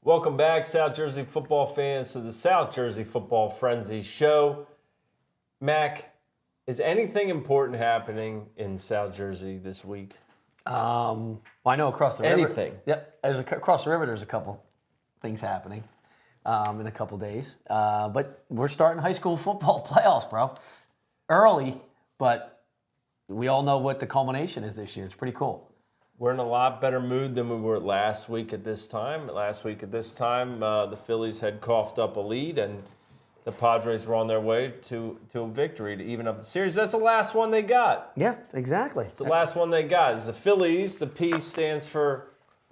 Welcome back, South Jersey football fans, to the South Jersey Football Frenzy Show. Mac, is anything important happening in South Jersey this week? Well, I know across the river. Anything? Yeah, across the river, there's a couple things happening in a couple days. But we're starting high school football playoffs, bro. Early, but we all know what the culmination is this year. It's pretty cool. We're in a lot better mood than we were last week at this time. Last week at this time, the Phillies had coughed up a lead, and the Padres were on their way to a victory to even up the series. That's the last one they got. Yeah, exactly. It's the last one they got. It's the Phillies. The P stands for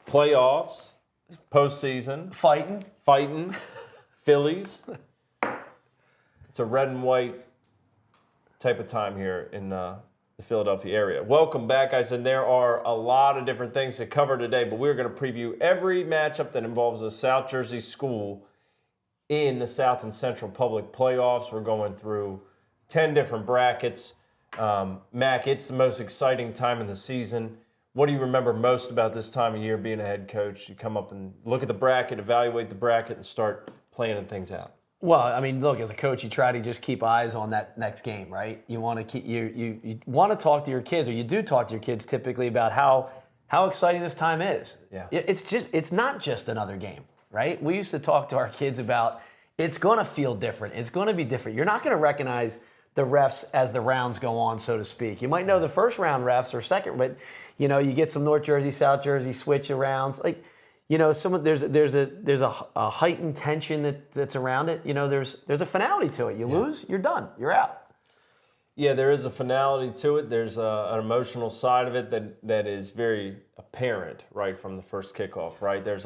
playoffs, postseason. Fighting. Phillies. It's a red and white type of time here in the Philadelphia area. Welcome back, guys. And there are a lot of different things to cover today, but we're going to preview every matchup that involves a South Jersey school in the South and Central Public playoffs. We're going through 10 different brackets. Mac, it's the most exciting time of the season. What do you remember most about this time of year being a head coach? You come up and look at the bracket, evaluate the bracket, and start planning things out. Well, I mean, look, as a coach, you try to just keep eyes on that next game, right? You want to keep you want to talk to your kids, or you do talk to your kids typically about how exciting this time is. Yeah. It's not just another game, right? We used to talk to our kids about it's going to feel different. It's going to be different. You're not going to recognize the refs as the rounds go on, so to speak. You might know the first round refs or second, but you get some North Jersey, South Jersey switch arounds. Like, there's a heightened tension that's around it. There's a finality to it. You lose, you're done, you're out. Yeah, there is a finality to it. There's an emotional side of it that is very apparent right from the first kickoff. Right, there's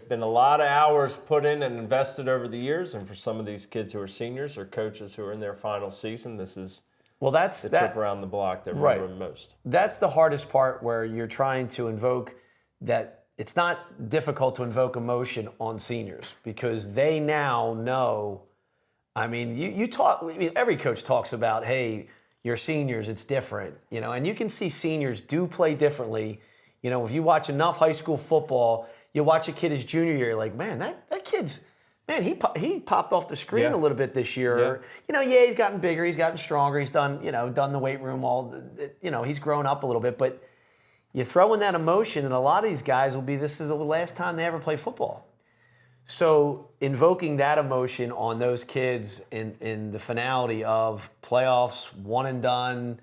been a lot of hours put in and invested over the years, and for some of these kids who are seniors or coaches who are in their final season, this is the trip around the block that remember most. That's the hardest part, where you're trying to invoke that. It's not difficult to invoke emotion on seniors because they now know. I mean, every coach talks about, hey, your seniors, it's different, and you can see seniors do play differently. If you watch enough high school football, you watch a kid his junior year, you're like, man, that kid's, man, he popped off the screen a little bit this year. Yeah. He's gotten bigger, he's gotten stronger, he's done the weight room, he's grown up a little bit, but you throw in that emotion, and a lot of these guys this is the last time they ever play football. So invoking that emotion on those kids in the finality of playoffs, one and done,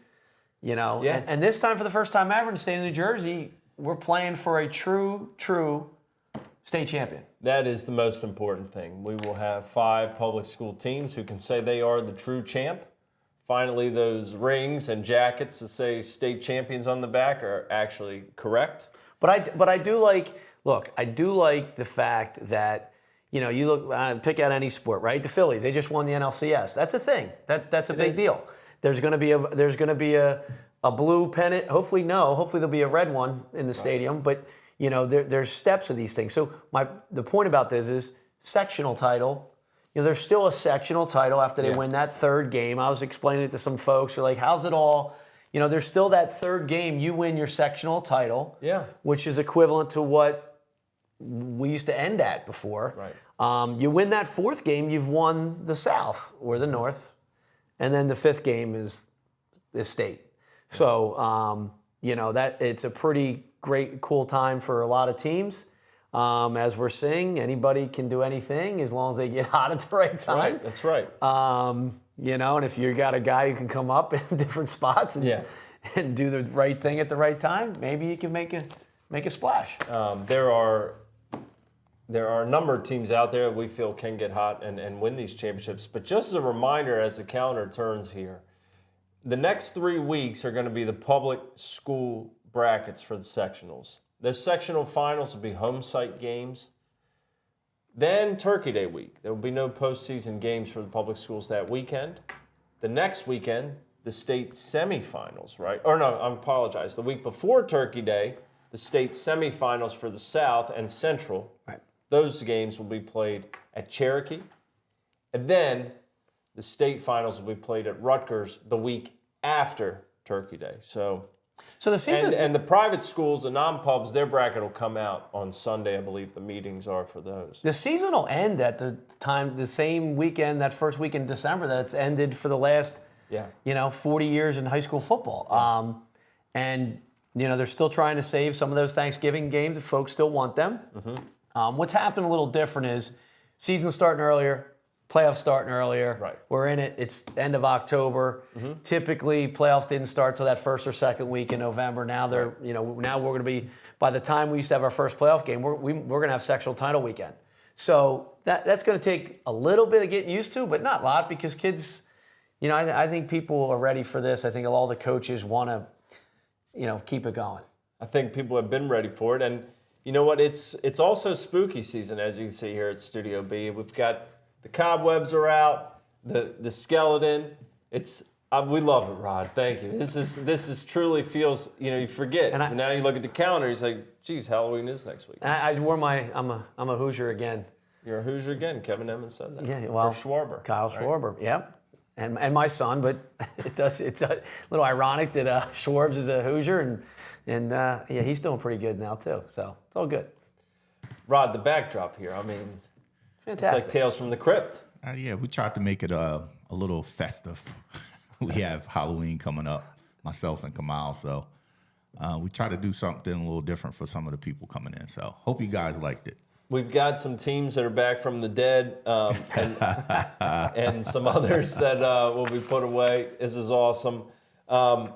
and this time for the first time ever in the state of New Jersey, we're playing for a true state champion. That is the most important thing. We will have 5 public school teams who can say they are the true champ. Finally, those rings and jackets that say state champions on the back are actually correct. But I do like the fact that, you look, pick out any sport, right? The Phillies, they just won the NLCS. That's a thing. That's a big deal. There's going to be a blue pennant. Hopefully there'll be a red one in the stadium. But there's steps of these things. So the point about this is sectional title. There's still a sectional title after they win that third game. I was explaining it to some folks. They're like, how's it all? There's still that third game. You win your sectional title, which is equivalent to what we used to end at before. Right. You win that fourth game, you've won the South or the North. And then the fifth game is state. So, that it's a pretty great, cool time for a lot of teams. As we're seeing, anybody can do anything as long as they get hot at the right time. That's right. And if you got a guy who can come up in different spots and do the right thing at the right time, maybe you can make a splash. There are a number of teams out there that we feel can get hot and win these championships. But just as a reminder, as the calendar turns here, the next 3 weeks are going to be the public school brackets for the sectionals. Those sectional finals will be home site games. Then Turkey Day week. There will be no postseason games for the public schools that weekend. The next weekend, the state semifinals, right? Or no, I apologize. The week before Turkey Day, the state semifinals for the South and Central. Right. Those games will be played at Cherokee. And then the state finals will be played at Rutgers the week after Turkey Day. So So the season And the private schools, the non-pubs, their bracket will come out on Sunday, I believe the meetings are for those. the season will end at the same weekend, that first week in December that it's ended for the last 40 years in high school football. Yeah. And they're still trying to save some of those Thanksgiving games if folks still want them. Mm-hmm. What's happened a little different is season's starting earlier, playoffs starting earlier. Right. We're in it. It's end of October. Mm-hmm. Typically, playoffs didn't start till that first or second week in November. Now they're, now we're going to be, by the time we used to have our first playoff game, we're going to have sectional title weekend. So that's going to take a little bit of getting used to, but not a lot because kids, I think people are ready for this. I think all the coaches want to, keep it going. I think people have been ready for it. And you know what? It's also spooky season, as you can see here at Studio B. We've got the cobwebs are out, the skeleton. We love it, Rod. Thank you. This is truly feels, you forget. And now you look at the calendar, you say, geez, Halloween is next week. I wore I'm a Hoosier again. You're a Hoosier again. Kevin Emmons said that. Yeah, well, for Schwarber. Kyle Schwarber, yep. And my son, but it's a little ironic that Schwarbs is a Hoosier, and he's doing pretty good now too. So it's all good. Rod, the backdrop here. I mean, fantastic. It's like Tales from the Crypt. Yeah, we tried to make it a little festive. We have Halloween coming up, myself and Kamal, so we try to do something a little different for some of the people coming in. So hope you guys liked it. We've got some teams that are back from the dead and some others that will be put away. This is awesome. The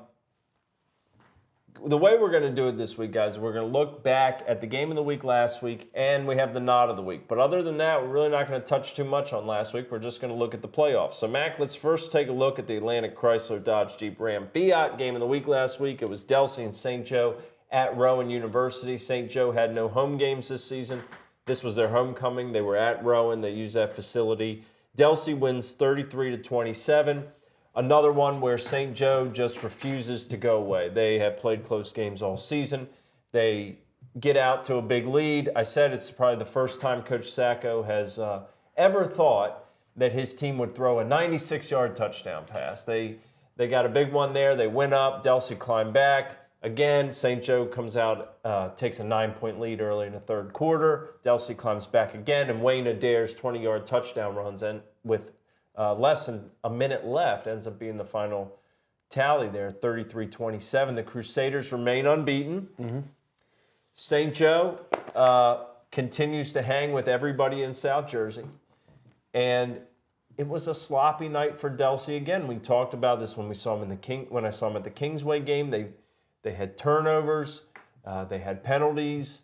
way we're going to do it this week, guys, we're going to look back at the game of the week last week, and we have the nod of the week. But other than that, we're really not going to touch too much on last week. We're just going to look at the playoffs. So, Mac, let's first take a look at the Atlantic Chrysler Dodge Jeep Ram Fiat game of the week last week. It was Delsey and St. Joe at Rowan University. St. Joe had no home games this season. This was their homecoming. They were at Rowan. They used that facility. Delsey wins 33-27. Another one where St. Joe just refuses to go away. They have played close games all season. They get out to a big lead. I said it's probably the first time Coach Sacco has ever thought that his team would throw a 96-yard touchdown pass. They got a big one there. They went up. Delsey climbed back. Again, St. Joe comes out, takes a 9-point lead early in the third quarter. Delsey climbs back again, and Wayne Adair's 20-yard touchdown runs, and with less than a minute left, ends up being the final tally there, 33-27. The Crusaders remain unbeaten. Mm-hmm. St. Joe continues to hang with everybody in South Jersey, and it was a sloppy night for Delsey again. We talked about this when we saw him when I saw him at the Kingsway game. They had turnovers, they had penalties.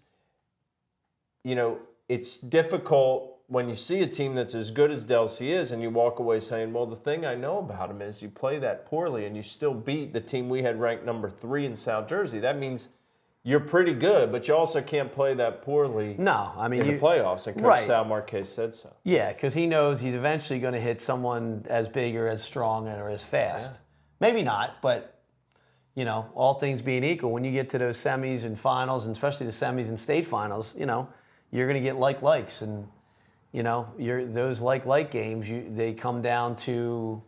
It's difficult when you see a team that's as good as Delsey is and you walk away saying, well, the thing I know about him is you play that poorly and you still beat the team we had ranked number 3 in South Jersey. That means you're pretty good, but you also can't play that poorly in the playoffs. And Coach Sal Marquez said so. Yeah, because he knows he's eventually going to hit someone as big or as strong or as fast. Yeah. Maybe not, but all things being equal, when you get to those semis and finals, and especially the semis and state finals, you're going to get likes, and those like games, they come down to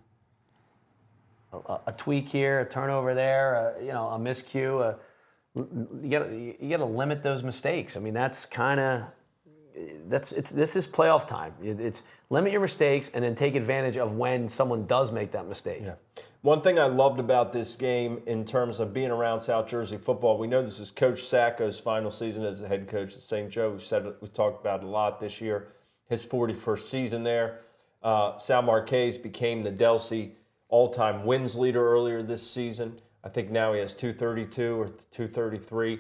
a tweak here, a turnover there, a miscue. You got to limit those mistakes. I mean, this is playoff time. It's limit your mistakes and then take advantage of when someone does make that mistake. Yeah. One thing I loved about this game in terms of being around South Jersey football, we know this is Coach Sacco's final season as the head coach at St. Joe. We've talked about it a lot this year. His 41st season there. Sal Marquez became the Delsey all-time wins leader earlier this season. I think now he has 232 or 233.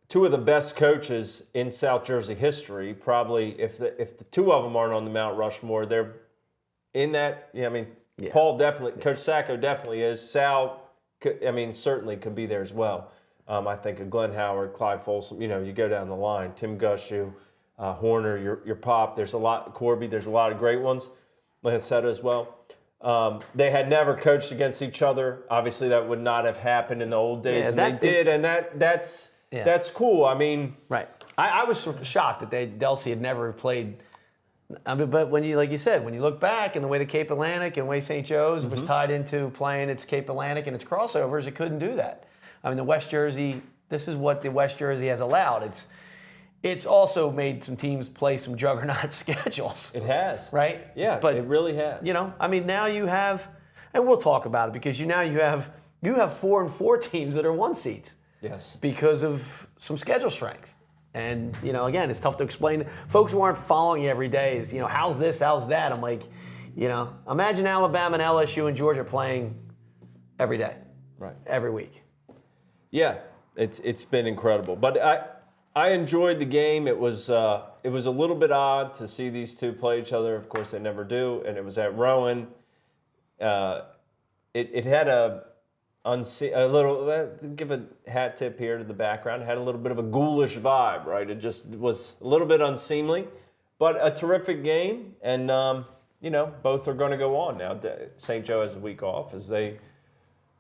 Two of the best coaches in South Jersey history. Probably, if the two of them aren't on the Mount Rushmore, they're in that. Yeah. Paul definitely, Coach Sacco definitely is. Sal, certainly could be there as well. I think of Glenn Howard, Clyde Folsom. You go down the line. Tim Gushu, Horner, your pop. There's a lot. Corby. There's a lot of great ones. Lancetta as well. They had never coached against each other. Obviously, that would not have happened in the old days, and they did. And that's cool. Right. I was shocked that Delsey had never played. But when you, like you said, when you look back and the way the Cape Atlantic and the way St. Joe's was tied into playing its Cape Atlantic and its crossovers, it couldn't do that. I mean, the West Jersey, this is what the West Jersey has allowed. It's also made some teams play some juggernaut schedules. It has. Right? Yeah, but it really has. I mean, now you have, and we'll talk about it, because you have 4-4 teams that are 1 seeds. Yes. Because of some schedule strength. And, again, it's tough to explain. Folks who aren't following you every day is, how's this, how's that? I'm like, imagine Alabama and LSU and Georgia playing every day. Right. Every week. Yeah, it's been incredible. But I enjoyed the game. It was a little bit odd to see these two play each other. Of course, they never do. And it was at Rowan. It had a little, give a hat tip here to the background, it had a little bit of a ghoulish vibe, right? It just was a little bit unseemly, but a terrific game. And, both are going to go on now. St. Joe has a week off as they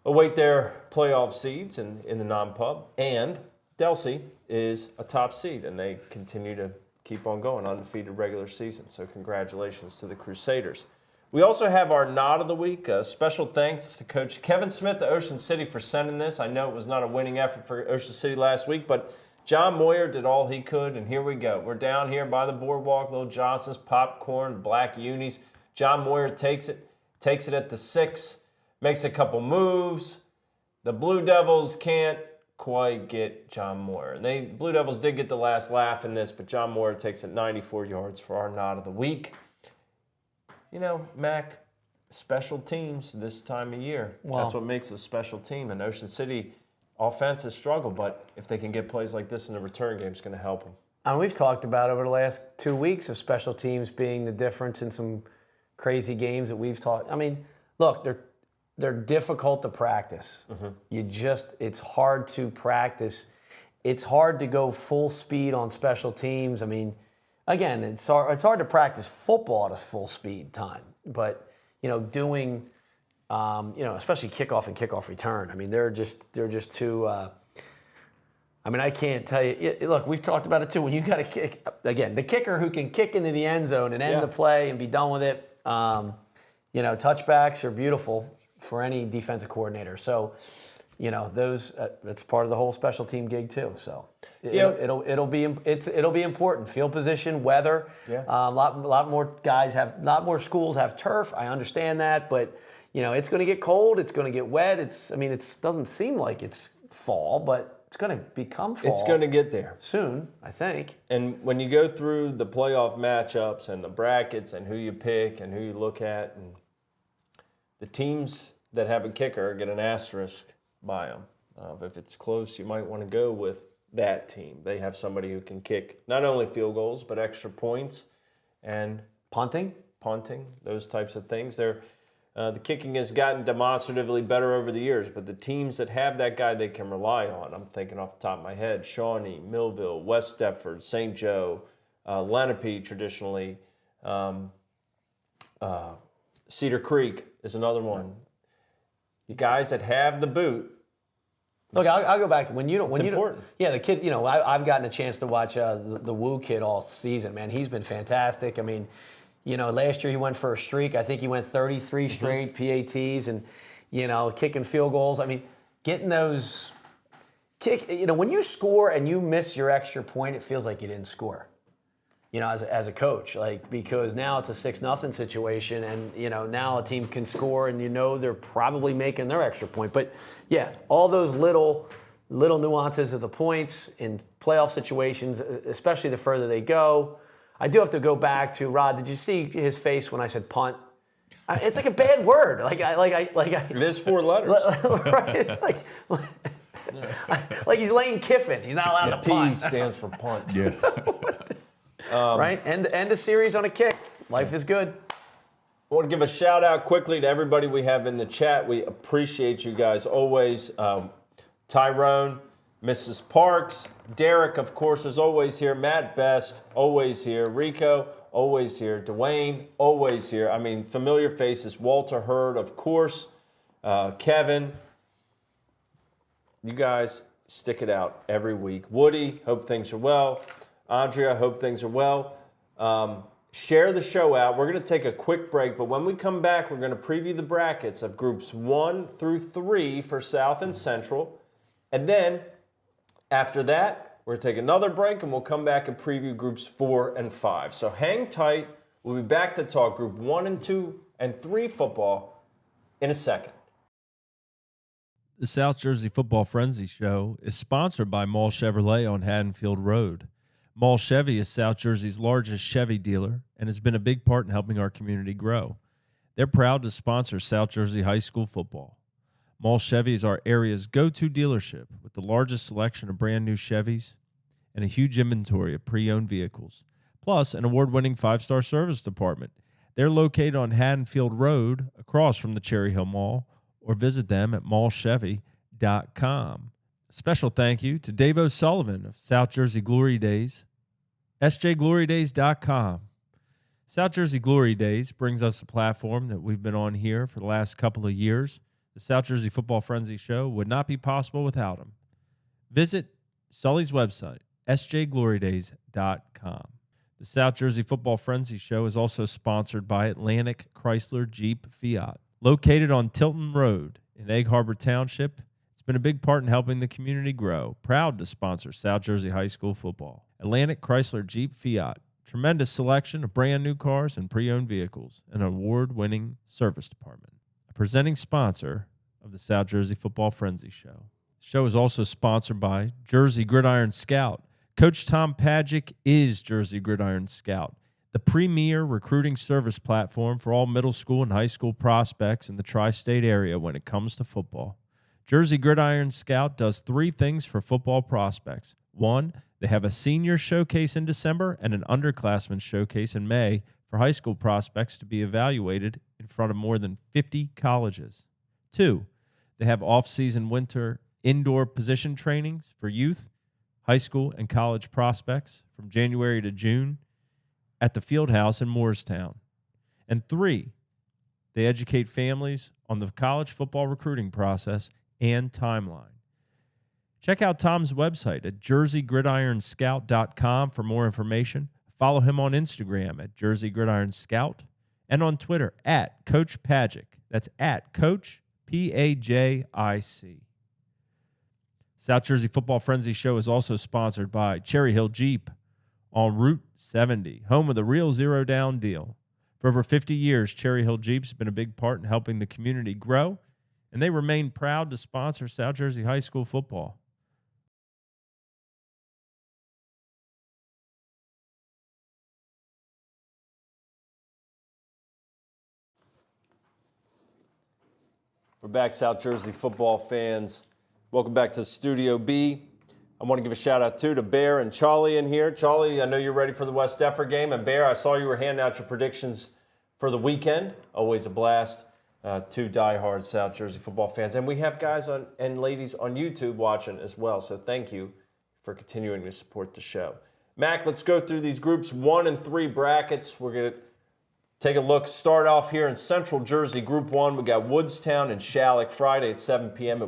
await their playoff seeds in the non-pub. And Delsey is a top seed, and they continue to keep on going, undefeated regular season. So congratulations to the Crusaders. We also have our Nod of the Week. Special thanks to Coach Kevin Smith of Ocean City for sending this. I know it was not a winning effort for Ocean City last week, but John Moyer did all he could, and here we go. We're down here by the boardwalk, Little Johnson's, popcorn, black unis. John Moyer takes it at the 6, makes a couple moves. The Blue Devils can't quite get John Moyer. And Blue Devils did get the last laugh in this, but John Moyer takes it 94 yards for our Nod of the Week. Mac, special teams this time of year. Well, that's what makes a special team. And Ocean City offense has struggled, but if they can get plays like this in the return game, it's going to help them. And we've talked about over the last 2 weeks of special teams being the difference in some crazy games that we've talked. I mean, look, they're difficult to practice. Mm-hmm. It's hard to practice. It's hard to go full speed on special teams. I mean, again, it's hard to practice football at a full speed time, but doing especially kickoff and kickoff return. I mean, they're just too. I mean, I can't tell you. Look, we've talked about it too. When you got to kick again, the kicker who can kick into the end zone and end the play and be done with it. Touchbacks are beautiful for any defensive coordinator. So, that's part of the whole special team gig too. So. It'll be important. Field position, weather. Yeah. A lot more schools have turf. I understand that, but it's going to get cold. It's going to get wet. It doesn't seem like it's fall, but it's going to become fall. It's going to get there soon, I think. And when you go through the playoff matchups and the brackets and who you pick and who you look at, and the teams that have a kicker get an asterisk by them. If it's close, you might want to go with that team. They have somebody who can kick not only field goals, but extra points and punting, those types of things. The kicking has gotten demonstratively better over the years, but the teams that have that guy they can rely on, I'm thinking off the top of my head, Shawnee, Millville, West Deptford, St. Joe, Lenape traditionally, Cedar Creek is another one. You guys that have the boot. Look, I'll go back. When it's important. The kid, I've gotten a chance to watch the Wu kid all season, man. He's been fantastic. I mean, last year he went for a streak. I think he went 33 straight PATs and, kicking field goals. I mean, getting those when you score and you miss your extra point, it feels like you didn't score. As a coach, because now it's a 6-0 situation, and now a team can score, and they're probably making their extra point. But yeah, all those little nuances of the points in playoff situations, especially the further they go. I do have to go back to Rod. Did you see his face when I said punt? It's like a bad word. It is 4 letters. Right? Like he's Lane Kiffin. He's not allowed to punt. P stands for punt. Yeah. Right? End a series on a kick. Life is good. I want to give a shout out quickly to everybody we have in the chat. We appreciate you guys always. Tyrone, Mrs. Parks, Derek, of course, is always here. Matt Best, always here. Rico, always here. Dwayne, always here. I mean, familiar faces. Walter Hurd, of course. Kevin. You guys stick it out every week. Woody, hope things are well. Andrea, hope things are well. Share the show out. We're going to take a quick break, but when we come back, we're going to preview the brackets of groups 1 through 3 for South and Central. And then after that, we're going to take another break, and we'll come back and preview groups 4 and 5. So hang tight. We'll be back to talk group 1 and 2 and 3 football in a second. The South Jersey Football Frenzy Show is sponsored by Mall Chevrolet on Haddonfield Road. Mall Chevy is South Jersey's largest Chevy dealer and has been a big part in helping our community grow. They're proud to sponsor South Jersey High School football. Mall Chevy is our area's go-to dealership with the largest selection of brand new Chevys and a huge inventory of pre-owned vehicles, plus an award-winning 5-star service department. They're located on Haddonfield Road across from the Cherry Hill Mall, or visit them at mallchevy.com. Special thank you to Dave O'Sullivan of South Jersey Glory Days, sjglorydays.com. South Jersey Glory Days brings us a platform that we've been on here for the last couple of years. The South Jersey Football Frenzy Show would not be possible without them. Visit Sully's website, sjglorydays.com. The South Jersey Football Frenzy Show is also sponsored by Atlantic Chrysler Jeep Fiat. Located on Tilton Road in Egg Harbor Township, it's been a big part in helping the community grow. Proud to sponsor South Jersey High School football. Atlantic Chrysler Jeep Fiat. Tremendous selection of brand new cars and pre-owned vehicles. An award-winning service department. A presenting sponsor of the South Jersey Football Frenzy Show. The show is also sponsored by Jersey Gridiron Scout. Coach Tom Pagic is Jersey Gridiron Scout, the premier recruiting service platform for all middle school and high school prospects in the tri-state area when it comes to football. Jersey Gridiron Scout does 3 things for football prospects. 1, they have a senior showcase in December and an underclassmen showcase in May for high school prospects to be evaluated in front of more than 50 colleges. 2, they have off-season winter indoor position trainings for youth, high school, and college prospects from January to June at the Fieldhouse in Moorestown. And 3, they educate families on the college football recruiting process and timeline. Check out Tom's website at jerseygridironscout.com for more information. Follow him on Instagram at jerseygridironscout and on Twitter at Coach Pagic. That's at Coach Pajic. South Jersey Football Frenzy Show is also sponsored by Cherry Hill Jeep on Route 70, home of the real zero-down deal. For over 50 years, Cherry Hill Jeep's been a big part in helping the community grow, and they remain proud to sponsor South Jersey High School football. We're back, South Jersey football fans. Welcome back to Studio B. I want to give a shout out too to Bear and Charlie in here. Charlie, I know you're ready for the West Defford game. And Bear, I saw you were handing out your predictions for the weekend. Always a blast. 2 diehard South Jersey football fans. And we have guys and ladies on YouTube watching as well. So thank you for continuing to support the show. Mac, let's go through these groups 1 and 3 brackets. We're going to take a look. Start off here in Central Jersey, Group 1. We got Woodstown and Shalleck Friday at 7 p.m.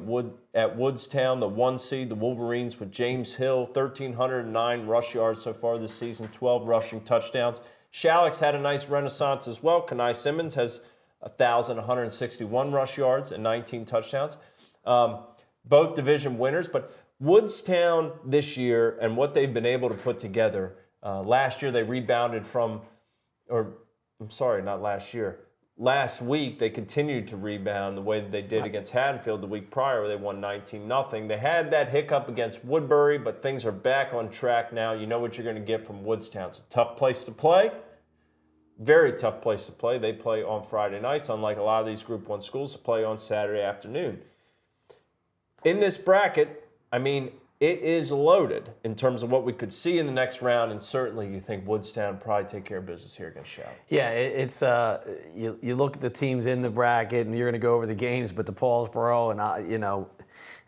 at Woodstown. The 1 seed, the Wolverines with James Hill, 1,309 rush yards so far this season, 12 rushing touchdowns. Shalleck's had a nice renaissance as well. Kenai Simmons has 1,161 rush yards and 19 touchdowns. Both division winners, but Woodstown this year and what they've been able to put together. Last year they rebounded from, not last year. Last week, they continued to rebound the way that they did against Haddonfield the week prior, where they won 19-0. They had that hiccup against Woodbury, but things are back on track now. You know what you're going to get from Woodstown. It's a tough place to play. Very tough place to play. They play on Friday nights, unlike a lot of these Group 1 schools that play on Saturday afternoon. In this bracket, I mean, it is loaded in terms of what we could see in the next round, and certainly you think Woodstown probably take care of business here against Shalleck. Yeah, it's you look at the teams in the bracket, and you're going to go over the games, but the Paulsboro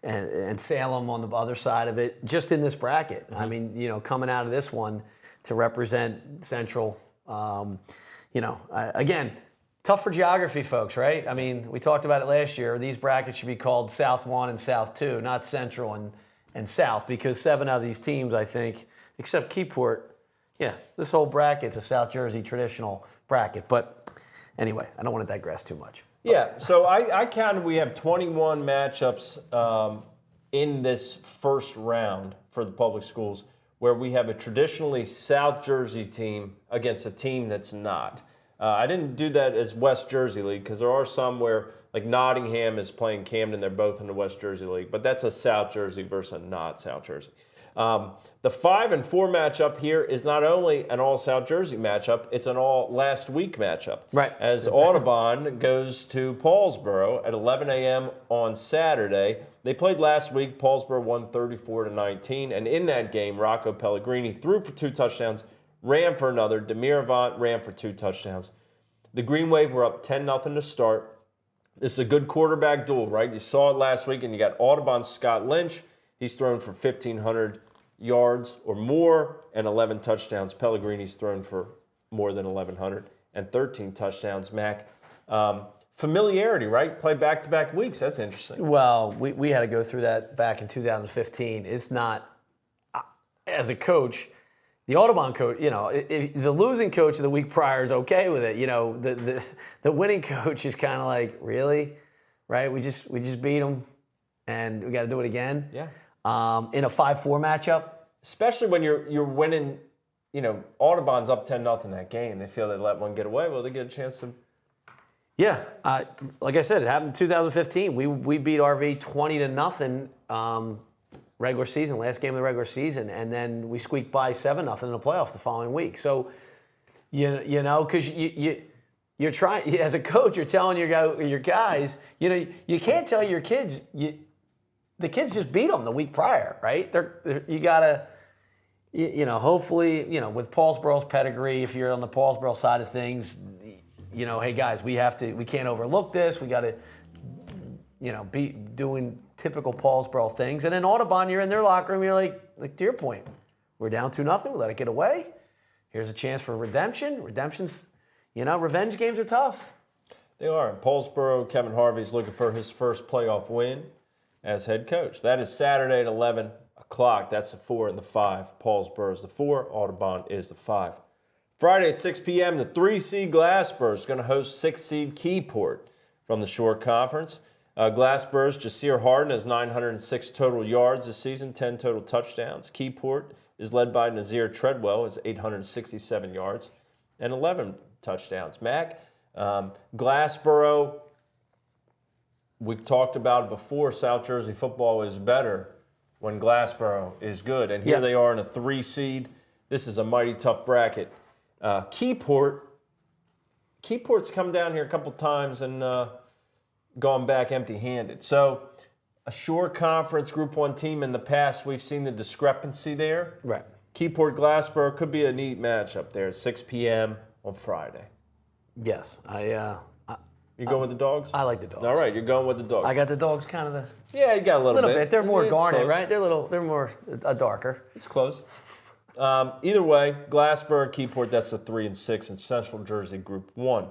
and Salem on the other side of it, just in this bracket. Mm-hmm. I mean, coming out of this one to represent Central, again, tough for geography, folks, right? I mean, we talked about it last year. These brackets should be called South 1 and South 2, not Central and South, because 7 out of these teams, I think, except Keyport, this whole bracket's a South Jersey traditional bracket. But anyway, I don't want to digress too much. Yeah, so I counted we have 21 matchups in this first round for the public schools where we have a traditionally South Jersey team against a team that's not. I didn't do that as West Jersey League because there are some where, like Nottingham is playing Camden, they're both in the West Jersey League, but that's a South Jersey versus a not South Jersey. The 5 and 4 matchup here is not only an all South Jersey matchup, it's an all last week matchup. Right. As Audubon goes to Paulsboro at 11 a.m. on Saturday. They played last week. Paulsboro won 34-19, and in that game, Rocco Pellegrini threw for 2 touchdowns, ran for another. Demir Avant ran for 2 touchdowns. The Green Wave were up 10-0 to start. This is a good quarterback duel, right? You saw it last week, and you got Audubon's Scott Lynch. He's thrown for 1,500 yards or more and 11 touchdowns. Pellegrini's thrown for more than 1,100 and 13 touchdowns. Mac, familiarity, right? Play back-to-back weeks. That's interesting. Well, we had to go through that back in 2015. It's not, as a coach, the Audubon coach, the losing coach of the week prior is okay with it. The winning coach is kind of like, really? Right? We just beat them, and we got to do it again? Yeah. In a 5-4 matchup? Especially when you're winning, Audubon's up 10-0 that game. They feel they let one get away. Well, they get a chance to. Yeah, like I said, it happened in 2015. We beat RV 20-0 regular season, last game of the regular season, and then we squeaked by 7-0 in the playoff the following week. So, because you're trying as a coach, you're telling your guys, you can't tell your kids the kids just beat them the week prior, right? You gotta, hopefully, with Paulsboro's pedigree, if you're on the Paulsboro side of things, hey guys, we can't overlook this. We got to, be doing typical Paulsboro things. And then Audubon, you're in their locker room, you're like to your point, we're down 2-0, we let it get away. Here's a chance for redemption. Redemption's, revenge games are tough. They are. Paulsboro, Kevin Harvey's looking for his first playoff win as head coach. That is Saturday at 11 o'clock. That's the 4 and the 5. Paulsboro is the 4. Audubon is the 5. Friday at 6 p.m., the 3-seed Glassboro is going to host 6-seed Keyport from the Shore Conference. Glassboro's Jasir Harden has 906 total yards this season, 10 total touchdowns. Keyport is led by Nazir Treadwell, has 867 yards and 11 touchdowns. Mac, Glassboro, we've talked about it before, South Jersey football is better when Glassboro is good. And here they are in a 3-seed. This is a mighty tough bracket. Keyport's come down here a couple times and gone back empty-handed. So a Shore Conference Group 1 team in the past, we've seen the discrepancy there. Right. Keyport Glassboro could be a neat matchup there at 6 p.m. on Friday. Yes. You going with the Dogs? I like the Dogs. All right, you're going with the Dogs. I got the Dogs kind of Yeah, you got a little bit. They're more It's garnet, close. right? They're more darker. It's close. Either way, Glassboro, Keyport, that's the 3 and 6 in Central Jersey Group 1.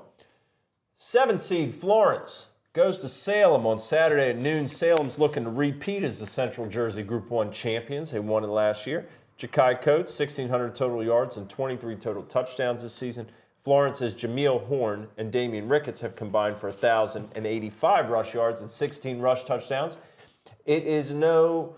7-seed Florence goes to Salem on Saturday at noon. Salem's looking to repeat as the Central Jersey Group 1 champions. They won it last year. Ja'Kai Coates, 1,600 total yards and 23 total touchdowns this season. Florence's Jameel Horn and Damian Ricketts have combined for 1,085 rush yards and 16 rush touchdowns. It is no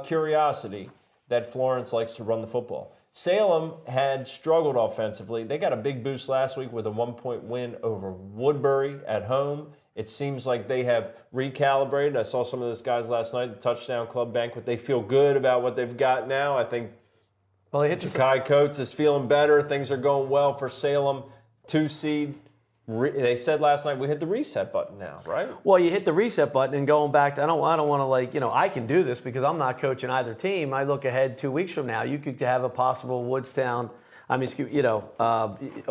curiosity that Florence likes to run the football. Salem had struggled offensively. They got a big boost last week with a 1-point win over Woodbury at home. It seems like they have recalibrated. I saw some of those guys last night at the Touchdown Club banquet. They feel good about what they've got now. I think Ja'Kai Coates is feeling better. Things are going well for Salem. 2-seed. They said last night we hit the reset button now, right? Well, you hit the reset button and going back to, I don't want to I can do this because I'm not coaching either team. I look ahead 2 weeks from now. You could have a possible a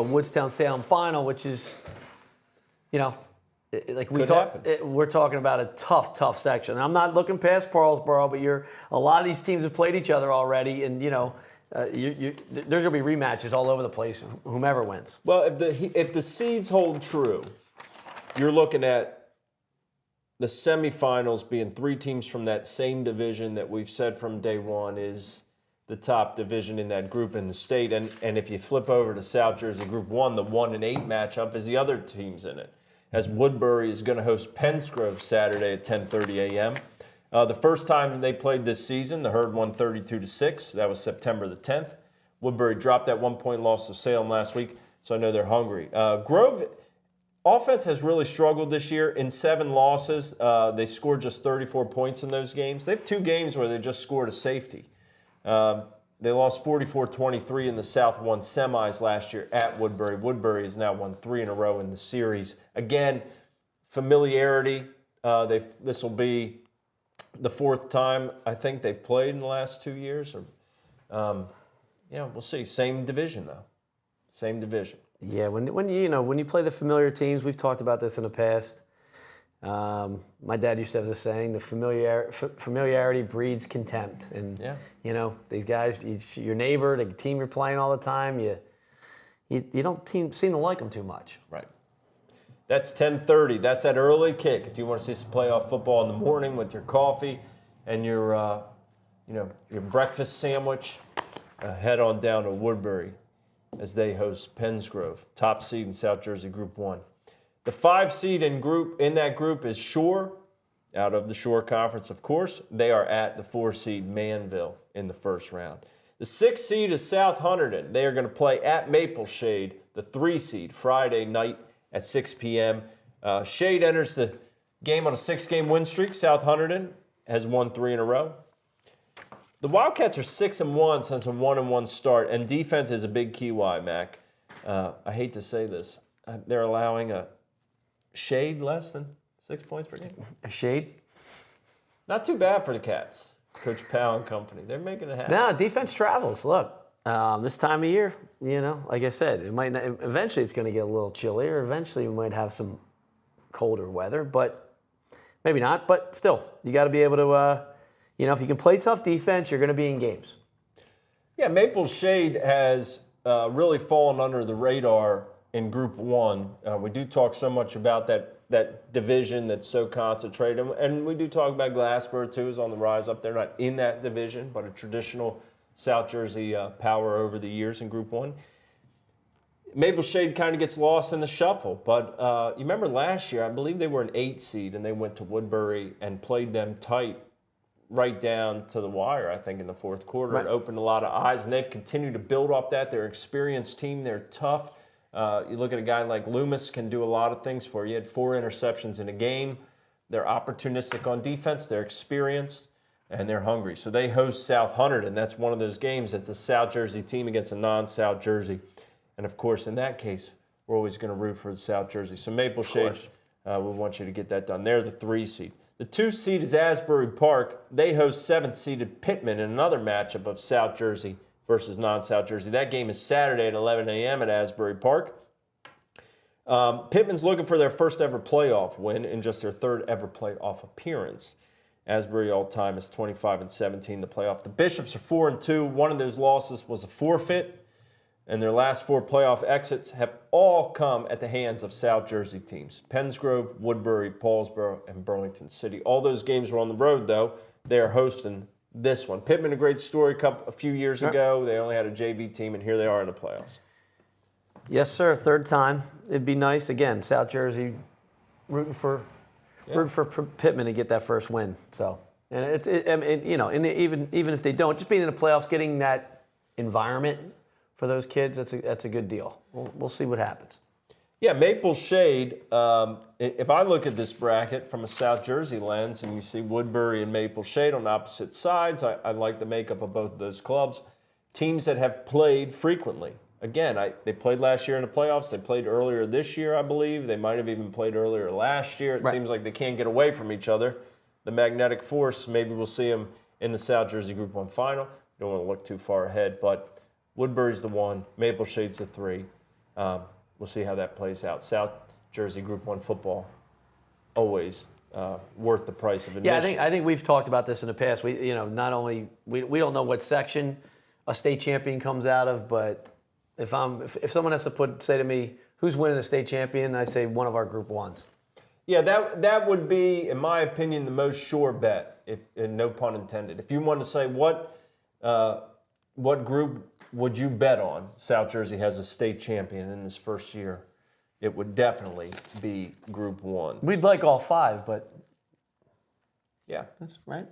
Woodstown-Salem final, which is, we're talking about a tough section. I'm not looking past Paulsboro, but a lot of these teams have played each other already, and there's going to be rematches all over the place, whomever wins. Well, if the seeds hold true, you're looking at the semifinals being 3 teams from that same division that we've said from day one is the top division in that group in the state. And if you flip over to South Jersey Group 1, the 1 and 8 matchup is the other teams in it. As Woodbury is going to host Pensgrove Saturday at 10:30 a.m. The first time they played this season, the Herd won 32-6. That was September the 10th. Woodbury dropped that 1-point loss to Salem last week, so I know they're hungry. Grove offense has really struggled this year. In 7 losses, they scored just 34 points in those games. They have 2 games where they just scored a safety. They lost 44-23 in the South 1 semis last year at Woodbury. Woodbury has now won 3 in a row in the series. Again, familiarity. This will be the 4th time I think they've played in the last 2 years. We'll see. Same division though. Same division. Yeah, when you play the familiar teams, we've talked about this in the past. My dad used to have this saying: the familiarity breeds contempt. And these guys, your neighbor, the team you're playing all the time, you don't seem to like them too much. Right. That's 10:30. That's that early kick. If you want to see some playoff football in the morning with your coffee and your breakfast sandwich, head on down to Woodbury as they host Pennsgrove, top seed in South Jersey Group 1. The 5 seed in that group is Shore, out of the Shore Conference, of course. They are at the 4 seed Manville in the first round. The 6 seed is South Hunterdon. They are going to play at Maple Shade, the 3 seed, Friday night at 6 p.m. Shade enters the game on a 6-game win streak. South Hunterdon has won 3 in a row. The Wildcats are 6-1 since a 1-1 start, and defense is a big key. Why, Mac? I hate to say this. They're allowing a shade less than 6 points per game. A shade? Not too bad for the Cats. Coach Powell and company. They're making it happen. No, defense travels. Look, this time of year, like I said, it might not, eventually it's going to get a little chillier. Eventually we might have some colder weather, but maybe not. But still, you got to be able to, if you can play tough defense, you're going to be in games. Yeah, Maple Shade has really fallen under the radar in Group 1. We do talk so much about that division that's so concentrated. And we do talk about Glassboro, too, is on the rise up there. Not in that division, but a traditional South Jersey power over the years in Group 1. Maple Shade kind of gets lost in the shuffle. But you remember last year, I believe they were an 8 seed, and they went to Woodbury and played them tight right down to the wire, I think, in the 4th quarter. Right. It opened a lot of eyes, and they've continued to build off that. They're an experienced team. They're tough. You look at a guy like Loomis, can do a lot of things for you. He had 4 interceptions in a game. They're opportunistic on defense. They're experienced, and they're hungry. So they host South Hunterdon. That's one of those games. It's a South Jersey team against a non-South Jersey. And, of course, in that case, we're always going to root for the South Jersey. So Maple Shade, we want you to get that done. They're the 3 seed. The 2 seed is Asbury Park. They host 7th-seeded Pittman in another matchup of South Jersey versus non-South Jersey. That game is Saturday at 11 a.m. at Asbury Park. Pittman's looking for their first ever playoff win and just their 3rd ever playoff appearance. Asbury all-time is 25-17 in the playoff. The Bishops are 4-2. One of those losses was a forfeit, and their last 4 playoff exits have all come at the hands of South Jersey teams. Pennsgrove, Woodbury, Paulsboro, and Burlington City. All those games were on the road, though. They are hosting this one. Pittman, a great story a few years ago. They only had a JV team, and here they are in the playoffs. Yes, sir. 3rd time. It'd be nice. Again, South Jersey rooting for Pittman to get that first win. So, and even if they don't, just being in the playoffs, getting that environment for those kids, that's a good deal. We'll see what happens. Yeah, Maple Shade, if I look at this bracket from a South Jersey lens and you see Woodbury and Maple Shade on opposite sides, I like the makeup of both of those clubs. Teams that have played frequently. Again, they played last year in the playoffs. They played earlier this year, I believe. They might have even played earlier last year. It seems like they can't get away from each other. The magnetic force, maybe we'll see them in the South Jersey Group 1 final. Don't want to look too far ahead, but Woodbury's the 1, Maple Shade's the 3. We'll see how that plays out. South Jersey Group 1 football, always worth the price of admission. Yeah, I think we've talked about this in the past. We not only we don't know what section a state champion comes out of, but if someone has to say to me who's winning the state champion, I say one of our Group 1s. Yeah, that would be, in my opinion, the most sure bet. And no pun intended. If you want to say what group would you bet on South Jersey has a state champion in this first year, it would definitely be Group 1. We'd like all 5, but Yeah. That's right.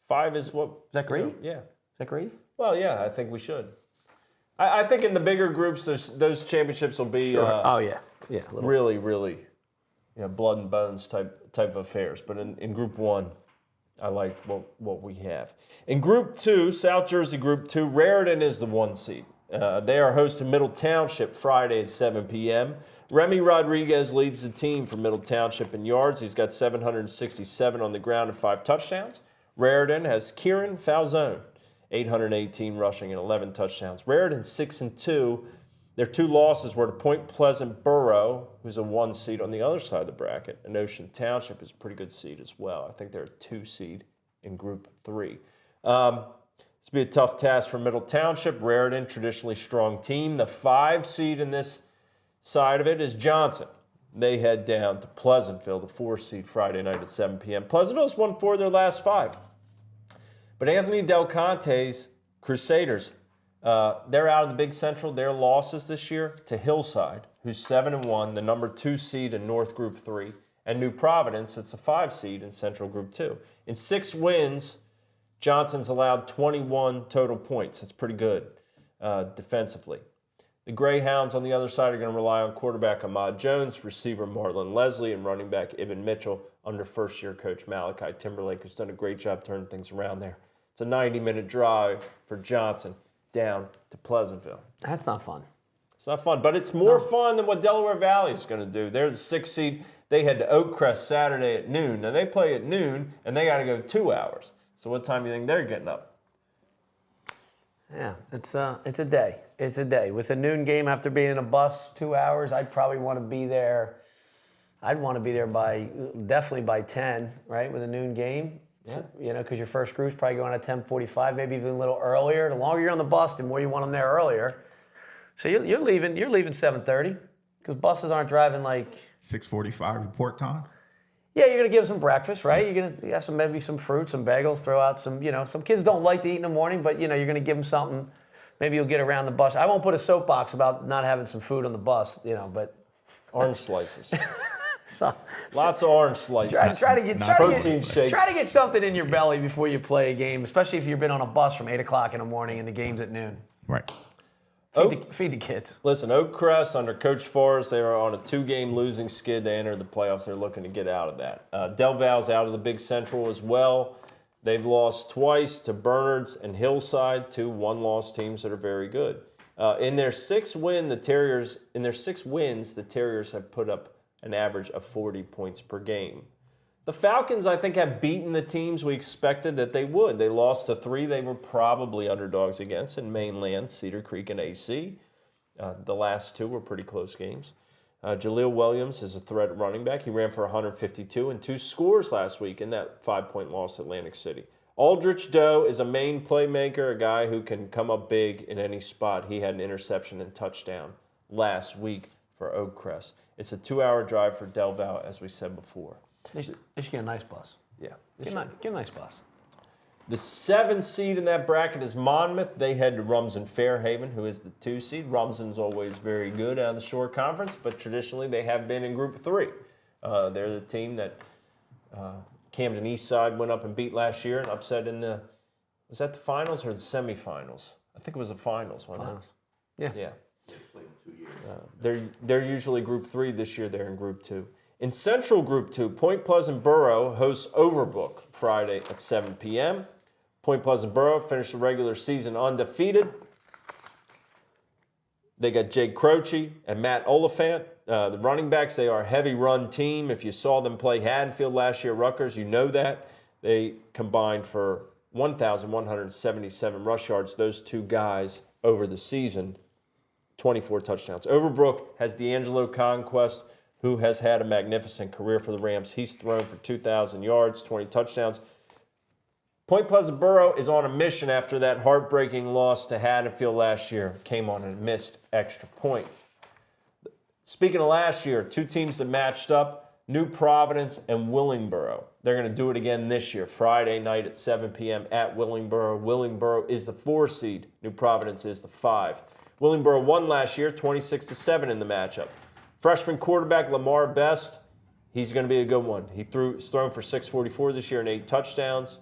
5 is what. Is that great? Yeah. Is that great? Well, yeah, I think we should. I think in the bigger groups, those championships will be Oh yeah. Yeah. A little. really, really, blood and bones type affairs. But in Group 1, I like what we have. In Group 2, South Jersey Group 2, Raritan is the 1 seed. They are hosting Middle Township Friday at 7 p.m. Remy Rodriguez leads the team for Middle Township in yards. He's got 767 on the ground and 5 touchdowns. Raritan has Kieran Falzone, 818 rushing and 11 touchdowns. Raritan 6-2. Their 2 losses were to Point Pleasant Borough, who's a 1 seed on the other side of the bracket, and Ocean Township is a pretty good seed as well. I think they're a 2 seed in Group 3. This will be a tough task for Middle Township. Raritan, traditionally strong team. The 5 seed in this side of it is Johnson. They head down to Pleasantville, the 4 seed, Friday night at 7 p.m. Pleasantville's won 4 of their last 5. But Anthony Del Conte's Crusaders, they're out of the Big Central. Their losses this year to Hillside, who's 7-1, the number 2 seed in North Group 3, and New Providence, it's a 5 seed in Central Group 2. In 6 wins, Johnson's allowed 21 total points. That's pretty good defensively. The Greyhounds on the other side are going to rely on quarterback Ahmad Jones, receiver Marlon Leslie, and running back Ibn Mitchell under first-year coach Malachi Timberlake, who's done a great job turning things around there. It's a 90-minute drive for Johnson down to Pleasantville. That's not fun. It's not fun, but it's more fun than what Delaware Valley is going to do. They're the 6th seed. They head to Oakcrest Saturday at noon. Now, they play at noon, and they got to go 2 hours. So what time do you think they're getting up? Yeah, it's a day. It's a day. With a noon game after being in a bus 2 hours, I'd probably want to be there. I'd want to be there definitely by 10, right, with a noon game. Yeah. Because your first group's probably going at 10:45, maybe even a little earlier. The longer you're on the bus, the more you want them there earlier. So you're leaving 7:30 because buses aren't driving like 6:45 report time. Yeah, you're gonna give them some breakfast, right? You're gonna have maybe some fruit, some bagels, throw out some. Some kids don't like to eat in the morning, but you're gonna give them something. Maybe you'll get around the bus. I won't put a soapbox about not having some food on the bus, but Orange slices. so, Lots of orange slices. try to get something in your belly before you play a game, especially if you've been on a bus from 8 o'clock in the morning and the game's at noon. Right. Feed the kids. Listen, Oakcrest under Coach Forrest, they are on a 2-game losing skid. They entered the playoffs. They're looking to get out of that. Del Val's out of the Big Central as well. They've lost twice to Bernards and Hillside, 2 one-loss teams that are very good. In their 6 wins, the Terriers have put up an average of 40 points per game. The Falcons, I think, have beaten the teams we expected that they would. They lost to 3 they were probably underdogs against in Mainland, Cedar Creek, and AC. The last 2 were pretty close games. Jaleel Williams is a threat at running back. He ran for 152 and 2 scores last week in that 5-point loss to Atlantic City. Aldrich Doe is a main playmaker, a guy who can come up big in any spot. He had an interception and touchdown last week for Oakcrest. It's a 2-hour drive for Del Val, as we said before. They should get a nice bus. Yeah. Get a nice bus. The 7th seed in that bracket is Monmouth. They head to Rumson Fairhaven, who is the 2 seed. Rumson's always very good out of the Shore Conference, but traditionally they have been in Group 3. They're the team that Camden Eastside went up and beat last year and upset in was that the finals or the semifinals? I think it was the finals, wasn't it? Yeah. They're usually Group 3 this year. They're in Group 2. In Central Group 2, Point Pleasant Borough hosts Overbrook Friday at 7 p.m. Point Pleasant Borough finished the regular season undefeated. They got Jake Croce and Matt Oliphant. The running backs, they are a heavy run team. If you saw them play Haddonfield last year at Rutgers, you know that. They combined for 1,177 rush yards, those 2 guys over the season, 24 touchdowns. Overbrook has D'Angelo Conquest, who has had a magnificent career for the Rams. He's thrown for 2,000 yards, 20 touchdowns. Point Pleasant Borough is on a mission after that heartbreaking loss to Haddonfield last year. Came on and missed extra point. Speaking of last year, 2 teams that matched up, New Providence and Willingboro. They're going to do it again this year, Friday night at 7 p.m. at Willingboro. Willingboro is the 4 seed. New Providence is the 5. Willingboro won last year, 26-7 in the matchup. Freshman quarterback Lamar Best He's going to be a good one. He's thrown for 644 this year and 8 touchdowns.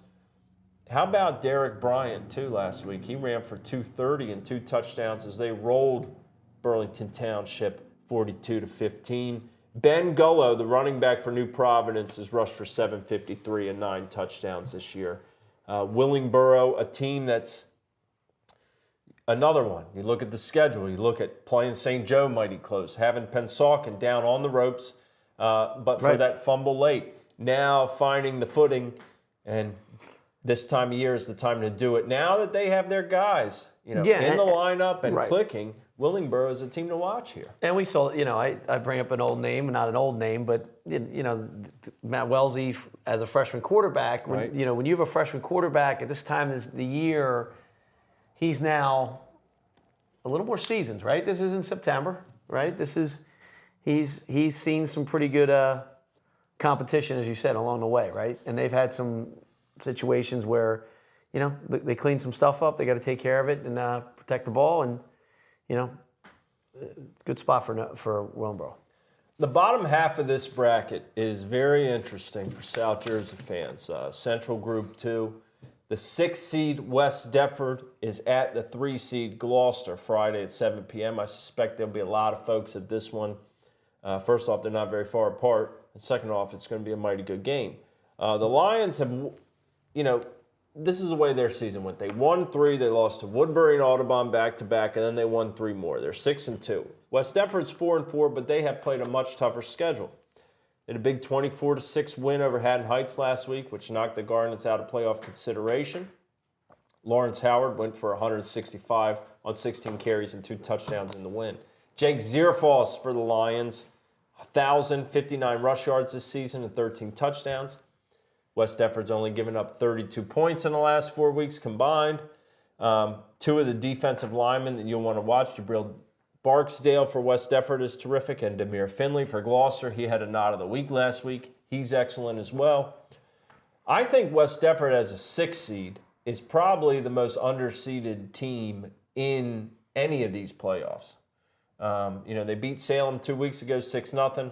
How about Derek Bryant, too, last week? He ran for 230 and 2 touchdowns as they rolled Burlington Township 42-15. Ben Gullo, the running back for New Providence, has rushed for 753 and 9 touchdowns this year. Willingboro, a team that's another one. You look at the schedule. You look at playing St. Joe mighty close, having Pensauken down on the ropes, but for that fumble late. Now finding the footing, and this time of year is the time to do it. Now that they have their guys, in the lineup and clicking, Willingboro is a team to watch here. And we saw, I bring up an old name, not an old name, but, Matt Wellesley as a freshman quarterback. When you have a freshman quarterback at this time of the year, he's now a little more seasoned, right? This is in September, right? He's seen some pretty good competition, as you said, along the way, right? And they've had some situations where, they clean some stuff up. They got to take care of it and protect the ball, and good spot for Willingboro. The bottom half of this bracket is very interesting for South Jersey fans. Central Group 2. The 6th seed West Deptford is at the 3 seed Gloucester Friday at 7 p.m. I suspect there'll be a lot of folks at this one. First off, they're not very far apart. And second off, it's going to be a mighty good game. The Lions have, this is the way their season went. They won 3, they lost to Woodbury and Audubon back-to-back, and then they won 3 more. They're 6-2. West Deptford's 4-4, but they have played a much tougher schedule. They had a big 24-6 win over Haddon Heights last week, which knocked the Garnets out of playoff consideration. Lawrence Howard went for 165 on 16 carries and 2 touchdowns in the win. Jake Zierfoss for the Lions, 1,059 rush yards this season and 13 touchdowns. West Deptford's only given up 32 points in the last 4 weeks combined. 2 of the defensive linemen that you'll want to watch, Jabril Barksdale for West Deptford is terrific, and Demir Finley for Gloucester. He had a nod of the week last week. He's excellent as well. I think West Deptford as a 6 seed is probably the most underseeded team in any of these playoffs. They beat Salem 2 weeks ago 6-0.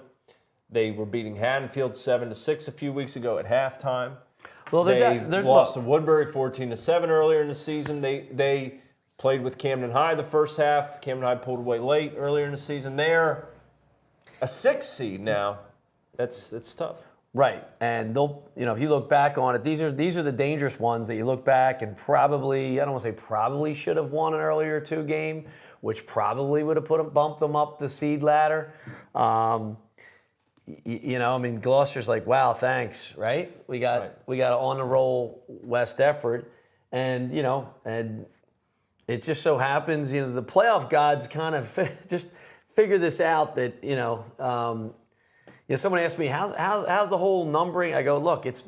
They were beating Haddonfield 7-6 a few weeks ago at halftime. Well, they lost to Woodbury 14-7 earlier in the season. They played with Camden High the first half. Camden High pulled away late earlier in the season. They're a 6 seed now. That's tough. Right, and they'll, if you look back on it, these are the dangerous ones that you look back and probably, I don't want to say probably should have won an earlier 2 game, which probably would have bumped them up the seed ladder. Gloucester's like, wow, thanks, right? We got on the roll West Deptford, and and it just so happens, the playoff gods kind of just figure this out that someone asked me how's the whole numbering. I go, look, it's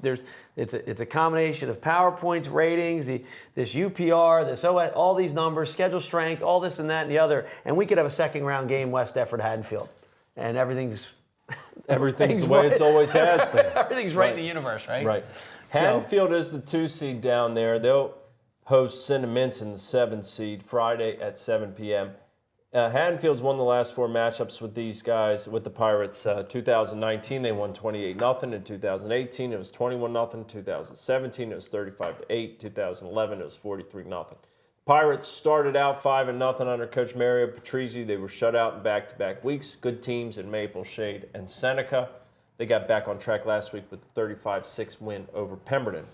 a combination of PowerPoints, ratings, this UPR, this OS, all these numbers, schedule strength, all this and that and the other, and we could have a second round game West Deptford Haddonfield, and everything's the way it's always has been. Everything's right in the universe, right? Right. Haddonfield is the 2 seed down there. They'll host Cinnamons in the 7 seed Friday at 7 p.m. Haddonfield's won the last 4 matchups with these guys, with the Pirates. 2019, they won 28-0. In 2018, it was 21-0. 2017, it was 35-8. 2011, it was 43-0. Pirates started out 5-0 under Coach Mario Patrizzi. They were shut out in back-to-back weeks. Good teams in Maple Shade and Seneca. They got back on track last week with a 35-6 win over Pemberton.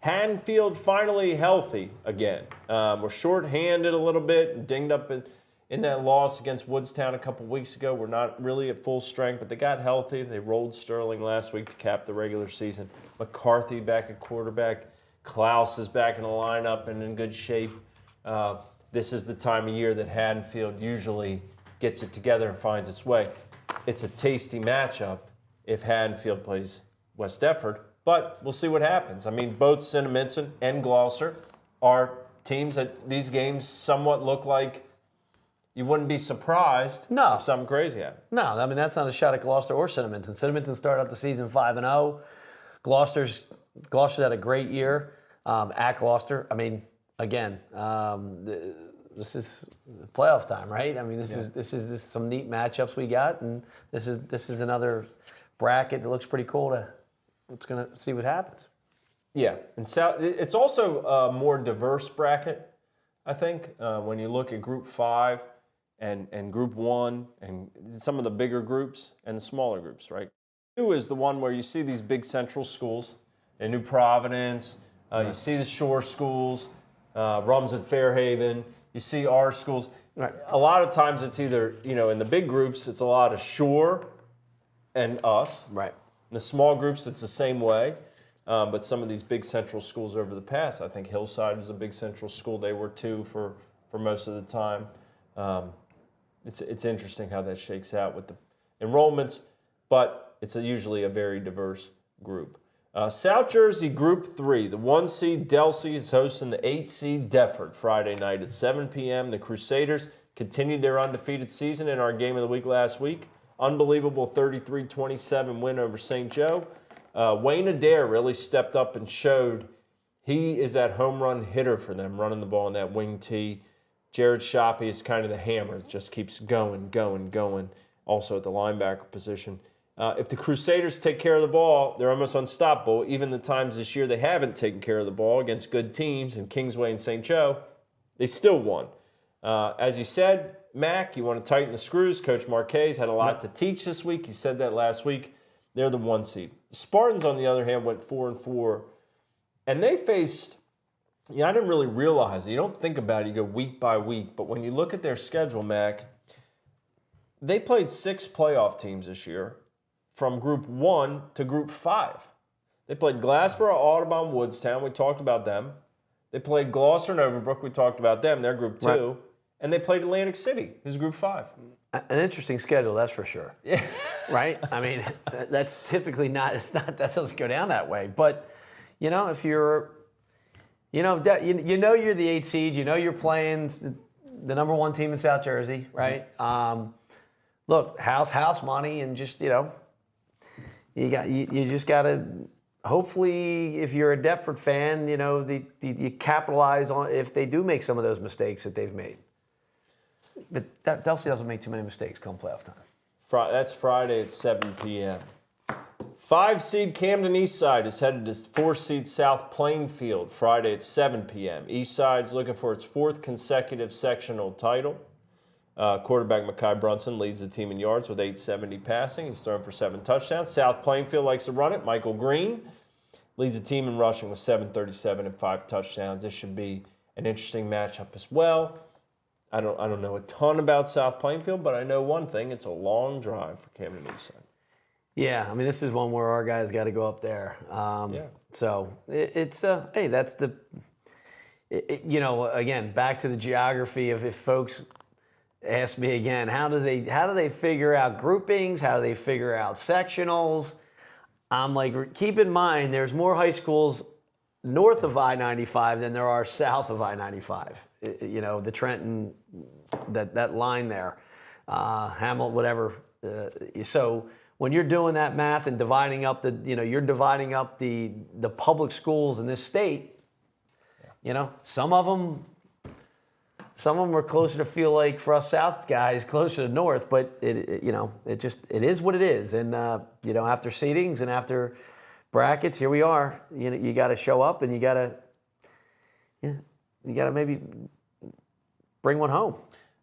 Haddonfield finally healthy again. We're short-handed a little bit and dinged up in that loss against Woodstown a couple weeks ago. We're not really at full strength, but they got healthy. They rolled Sterling last week to cap the regular season. McCarthy back at quarterback. Klaus is back in the lineup and in good shape. This is the time of year that Haddonfield usually gets it together and finds its way. It's a tasty matchup if Haddonfield plays West Deptford, but we'll see what happens. Both Cinnaminson and Gloucester are teams that these games somewhat look like you wouldn't be surprised if something crazy happened. No, that's not a shot at Gloucester or Cinnaminson. Cinnaminson started out the season 5-0. Gloucester's had a great year at Gloucester. Again, this is playoff time, right? This is some neat matchups we got, and this is another bracket that looks pretty cool. It's going to see what happens. Yeah, and it's also a more diverse bracket, I think, when you look at Group 5 and Group 1 and some of the bigger groups and the smaller groups, right? 2 is the one where you see these big central schools in New Providence, you see the shore schools, Rumson, Fairhaven, you see our schools. Right. A lot of times it's either, in the big groups, it's a lot of shore and us. Right. In the small groups, it's the same way. But some of these big central schools over the past, I think Hillside was a big central school. They were too for most of the time. It's interesting how that shakes out with the enrollments, but it's usually a very diverse group. South Jersey Group 3, the 1 seed Delsey is hosting the 8 seed Defford Friday night at 7 p.m. The Crusaders continued their undefeated season in our game of the week last week. Unbelievable 33-27 win over St. Joe. Wayne Adair really stepped up and showed he is that home run hitter for them, running the ball in that wing tee. Jared Shoppy is kind of the hammer. It just keeps going, also at the linebacker position. If the Crusaders take care of the ball, they're almost unstoppable. Even the times this year they haven't taken care of the ball against good teams in Kingsway and St. Joe, they still won. As you said, Mac, you want to tighten the screws. Coach Marquez had a lot to teach this week. He said that last week. They're the 1 seed. The Spartans, on the other hand, went 4-4, and they faced. I didn't really realize it. You don't think about it. You go week by week, but when you look at their schedule, Mac, they played 6 playoff teams this year, from Group 1 to Group 5. They played Glassboro, Audubon, Woodstown. We talked about them. They played Gloucester and Overbrook. We talked about them. They're Group 2. Right. And they played Atlantic City, who's Group 5. An interesting schedule, that's for sure. Yeah. Right? I mean, that's typically that doesn't go down that way. But, if you're, you're the 8 seed, you're playing the number 1 team in South Jersey, right? Look, house money, and just, you just got to, hopefully, if you're a Deptford fan, you capitalize on if they do make some of those mistakes that they've made. But Delsey doesn't make too many mistakes come playoff time. That's Friday at 7 p.m. 5 seed Camden Eastside is headed to 4 seed South Plainfield Friday at 7 p.m. Eastside's looking for its 4th consecutive sectional title. Quarterback Mekhi Brunson leads the team in yards with 870 passing. He's thrown for 7 touchdowns. South Plainfield likes to run it. Michael Green leads the team in rushing with 737 and 5 touchdowns. This should be an interesting matchup as well. I don't know a ton about South Plainfield, but I know one thing. It's a long drive for Camden Eastside. Yeah, I mean, this is one where our guys got to go up there. So it's hey, that's the, again, back to the geography of if folks ask me again, how do they figure out groupings? How do they figure out sectionals? I'm like, keep in mind, there's more high schools north of I-95 than there are south of I-95. The Trenton, that line there, Hamilton, whatever. So when you're doing that math and dividing up you're dividing up the public schools in this state. Some of them were closer to feel like for us South guys, closer to North, but it is what it is. And after seedings and after brackets, here we are. You got to show up and you got to maybe bring one home.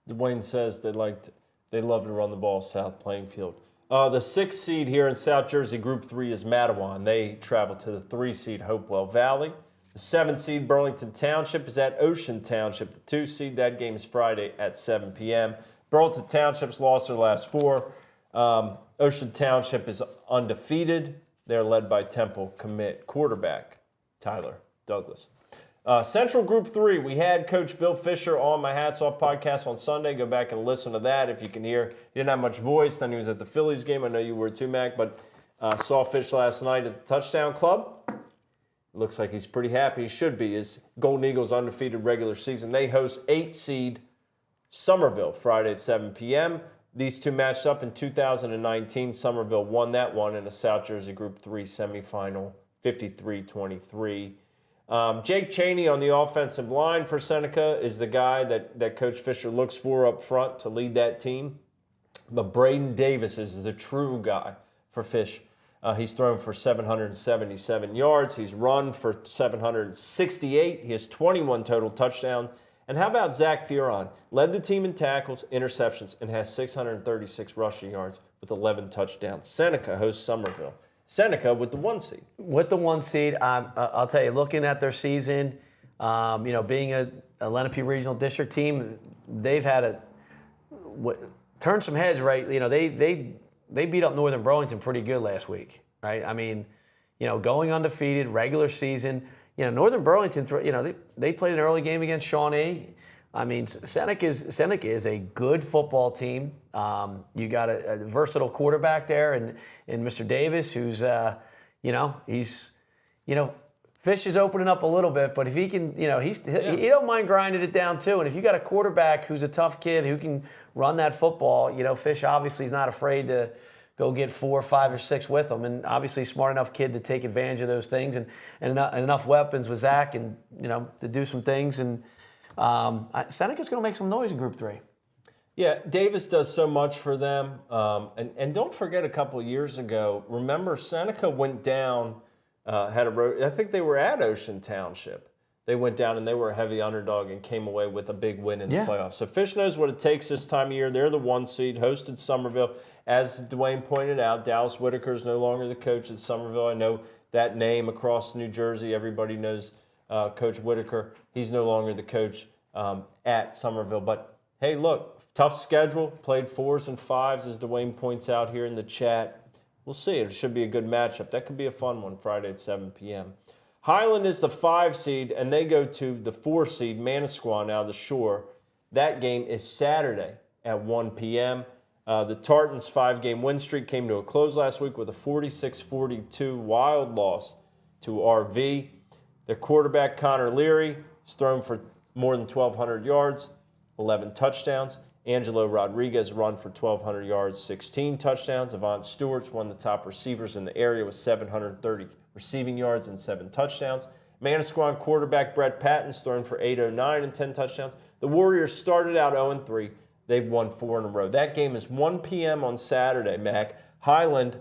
Dwayne says they love to run the ball South Plainfield. The 6th seed here in South Jersey Group 3 is Matawan. They travel to the 3 seed Hopewell Valley. The 7th seed Burlington Township is at Ocean Township. The 2 seed, that game is Friday at 7 p.m. Burlington Township's lost their last 4. Ocean Township is undefeated. They're led by Temple commit quarterback Tyler Douglas. Central Group 3, we had Coach Bill Fisher on my Hats Off podcast on Sunday. Go back and listen to that if you can hear. He didn't have much voice. Then he was at the Phillies game. I know you were too, Mac, but saw Fish last night at the Touchdown Club. Looks like he's pretty happy. He should be. His Golden Eagles undefeated regular season. They host 8 seed Somerville Friday at 7 p.m. These two matched up in 2019. Somerville won that one in a South Jersey Group 3 semifinal, 53-23. Jake Chaney on the offensive line for Seneca is the guy that Coach Fisher looks for up front to lead that team. But Braden Davis is the true guy for Fish. He's thrown for 777 yards. He's run for 768. He has 21 total touchdowns. And how about Zach Fioron? Led the team in tackles, interceptions, and has 636 rushing yards with 11 touchdowns. Seneca hosts Somerville. Seneca with the 1 seed. With the 1 seed, I'll tell you, looking at their season, being a Lenape Regional District team, they've had turn some heads, right? They beat up Northern Burlington pretty good last week, right? I mean, going undefeated, regular season. Northern Burlington, they played an early game against Shawnee. I mean, Seneca is a good football team. You got a versatile quarterback there, and Mr. Davis, who's, Fish is opening up a little bit, but if he can, he don't mind grinding it down too. And if you got a quarterback who's a tough kid who can run that football, Fish obviously is not afraid to go get 4, 5, or 6 with them, and obviously smart enough kid to take advantage of those things, and enough weapons with Zach, and to do some things. And Seneca's going to make some noise in Group 3. Yeah, Davis does so much for them, and don't forget a couple of years ago. Remember, Seneca went down. Had a road. I think they were at Ocean Township. They went down and they were a heavy underdog and came away with a big win in the playoffs. So Fish knows what it takes this time of year. They're the 1 seed, hosted Somerville. As Dwayne pointed out, Dallas Whitaker is no longer the coach at Somerville. I know that name across New Jersey. Everybody knows Coach Whitaker. He's no longer the coach at Somerville. But hey, look, tough schedule. Played 4s and 5s, as Dwayne points out here in the chat. We'll see. It should be a good matchup. That could be a fun one Friday at 7 p.m. Highland is the 5 seed, and they go to the 4 seed, Manasquan, out of the Shore. That game is Saturday at 1 p.m. The Tartans' 5-game win streak came to a close last week with a 46-42 wild loss to RV. Their quarterback, Connor Leary, has thrown for more than 1,200 yards, 11 touchdowns. Angelo Rodriguez run for 1,200 yards, 16 touchdowns. Avant Stewart's one of the top receivers in the area with 730 receiving yards and 7 touchdowns. Manasquan quarterback Brett Patton's thrown for 809 and 10 touchdowns. The Warriors started out 0-3. They've won 4 in a row. That game is 1 p.m. on Saturday, Mac. Highland,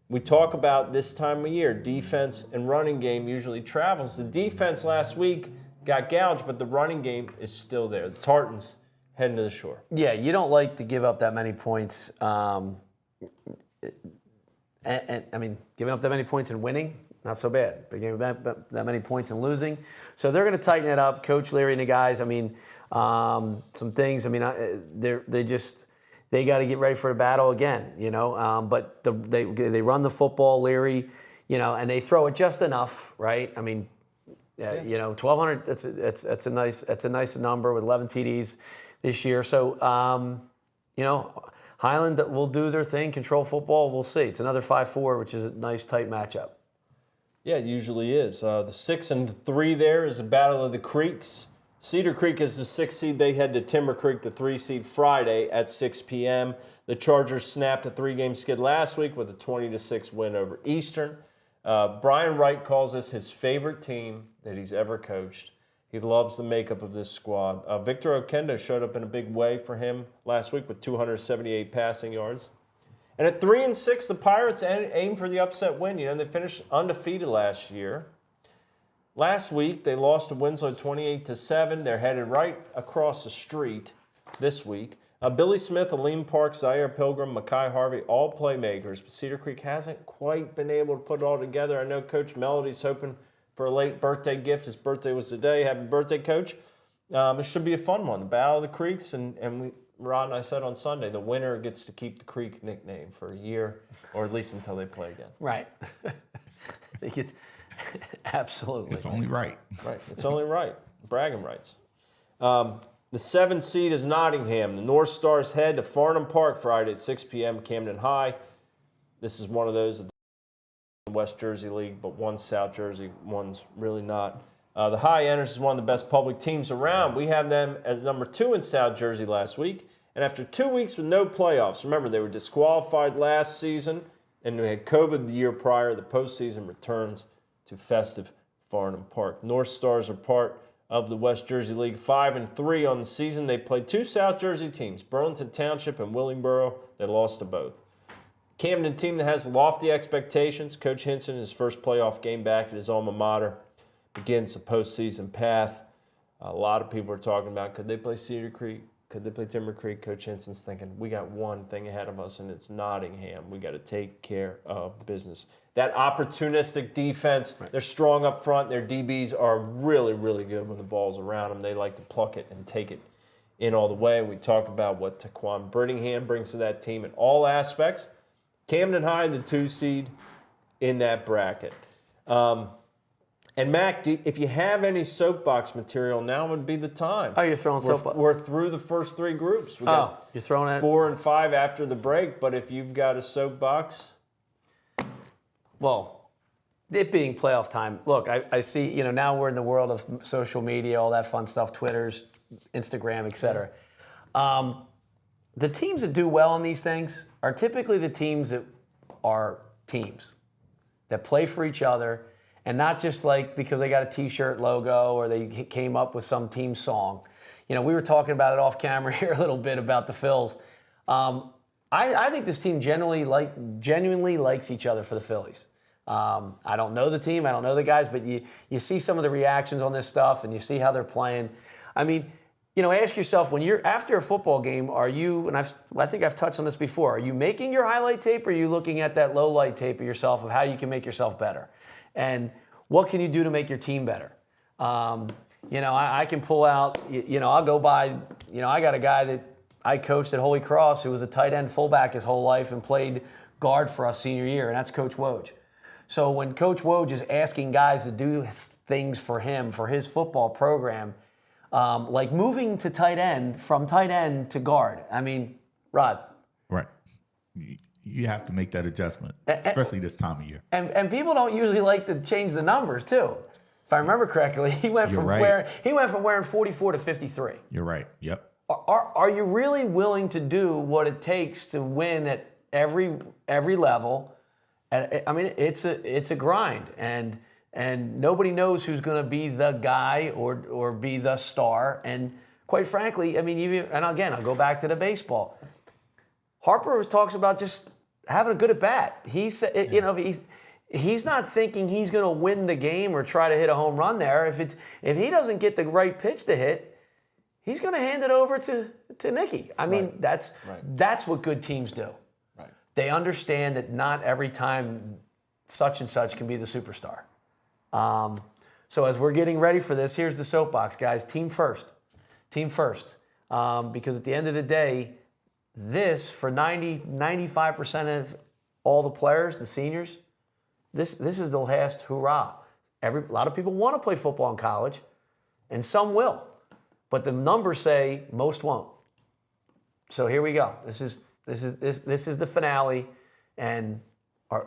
we talk about this time of year, defense and running game usually travels. The defense last week got gouged, but the running game is still there. The Tartans heading to the Shore. Yeah, you don't like to give up that many points. And I mean, giving up that many points and winning, not so bad. But giving that many points and losing. So they're going to tighten it up. Coach Leary and the guys, I mean, some things, I mean, they got to get ready for the battle again, But they run the football, Leary, and they throw it just enough, right? I mean, 1,200, that's a nice number with 11 TDs this year. So, Highland will do their thing, control football. We'll see. It's another 5-4, which is a nice, tight matchup. Yeah, it usually is. The 6 and 3 there is a battle of the creeks. Cedar Creek is the 6 seed. They head to Timber Creek, the 3 seed, Friday at 6 p.m. The Chargers snapped a 3-game skid last week with a 20-6 win over Eastern. Brian Wright calls this his favorite team that he's ever coached. He loves the makeup of this squad. Victor Okendo showed up in a big way for him last week with 278 passing yards. And at 3-6, the Pirates aim for the upset win. They finished undefeated last year. Last week, they lost to Winslow 28-7. They're headed right across the street this week. Billy Smith, Aleem Parks, Zaire Pilgrim, Mackay Harvey, all playmakers. But Cedar Creek hasn't quite been able to put it all together. I know Coach Melody's hoping for a late birthday gift. His birthday was today. Happy birthday, Coach. It should be a fun one. The Battle of the Creeks, and Rod and I said on Sunday, the winner gets to keep the Creek nickname for a year, or at least until they play again. Right. They get, absolutely. It's only right. Right. It's only right. Bragging rights. The 7 seed is Nottingham. The North Stars head to Farnham Park Friday at 6 p.m. Camden High. This is one of those West Jersey League, but one's South Jersey, one's really not. The High-Enders is one of the best public teams around. We have them as number 2 in South Jersey last week. And after 2 weeks with no playoffs, remember they were disqualified last season and they had COVID the year prior. The postseason returns to festive Farnham Park. North Stars are part of the West Jersey League, 5-3 on the season. They played 2 South Jersey teams, Burlington Township and Willingboro. They lost to both. Camden team that has lofty expectations. Coach Hinson, his first playoff game back at his alma mater, begins the postseason path. A lot of people are talking about, could they play Cedar Creek? Could they play Timber Creek? Coach Hinson's thinking, we got one thing ahead of us, and it's Nottingham. We got to take care of business. That opportunistic defense, they're strong up front. Their DBs are really, really good when the ball's around them. They like to pluck it and take it in all the way. We talk about what Taquan Brittingham brings to that team in all aspects. Camden High, the 2 seed in that bracket. And Mac, if you have any soapbox material, now would be the time. Oh, you're throwing soapbox? We're through the first 3 groups. We got you're throwing it? 4 and 5 after the break, but if you've got a soapbox. Well, it being playoff time, look, I see, now we're in the world of social media, all that fun stuff, Twitters, Instagram, et cetera. The teams that do well in these things are typically the teams that are teams, that play for each other, and not just like because they got a T-shirt logo or they came up with some team song. We were talking about it off camera here a little bit about the Phils. I think this team genuinely likes each other for the Phillies. I don't know the team, I don't know the guys, but you see some of the reactions on this stuff and you see how they're playing. I mean, ask yourself, when you're after a football game, are you, and I think I've touched on this before, are you making your highlight tape or are you looking at that low light tape of yourself of how you can make yourself better? And what can you do to make your team better? I can pull out, I'll go by, I got a guy that I coached at Holy Cross who was a tight end fullback his whole life and played guard for us senior year, and that's Coach Woj. So when Coach Woj is asking guys to do things for him, for his football program, like moving to tight end, from tight end to guard, I mean, Rod. Right. You have to make that adjustment, especially this time of year. And people don't usually like to change the numbers too. If I remember correctly, he went from wearing 44 to 53. You're right. Yep. Are you really willing to do what it takes to win at every level? And I mean, it's a grind, and nobody knows who's going to be the guy or be the star. And quite frankly, I mean, and again, I'll go back to the baseball. Harper talks about just having a good at bat. He said, he's not thinking he's going to win the game or try to hit a home run there. If he doesn't get the right pitch to hit, he's going to hand it over to Nicky. I mean, that's what good teams do. Right. They understand that not every time such and such can be the superstar. So as we're getting ready for this, here's the soapbox, guys. Team first. Team first. Because at the end of the day, this, for 95% of all the players, the seniors, this is the last hurrah. A lot of people want to play football in college, and some will. But the numbers say most won't. So here we go. This is the finale. And